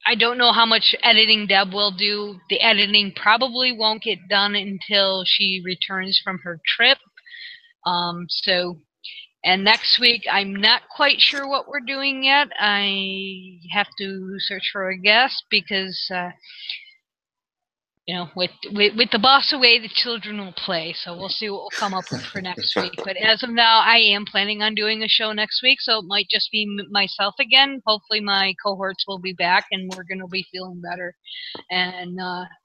I don't know how much editing Deb will do. The editing probably won't get done until she returns from her trip. And next week, I'm not quite sure what we're doing yet. I have to search for a guest because, with the boss away, the children will play. So we'll see what we'll come up with for next week. But as of now, I am planning on doing a show next week. So it might just be myself again. Hopefully my cohorts will be back and we're going to be feeling better. And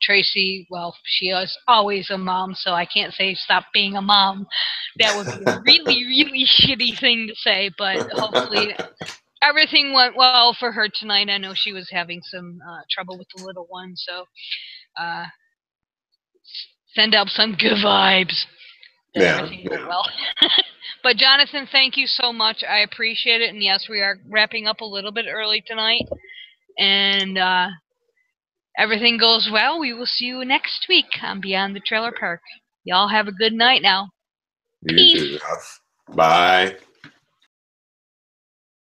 Tracy, well, she is always a mom. So I can't say stop being a mom. That would be a really, really shitty thing to say. But hopefully everything went well for her tonight. I know she was having some trouble with the little one. So send out some good vibes. Everything went well. But Jonathan, thank you so much. I appreciate it. And yes, we are wrapping up a little bit early tonight. And everything goes well. We will see you next week on Beyond the Trailer Park. Y'all have a good night now. You too. Bye.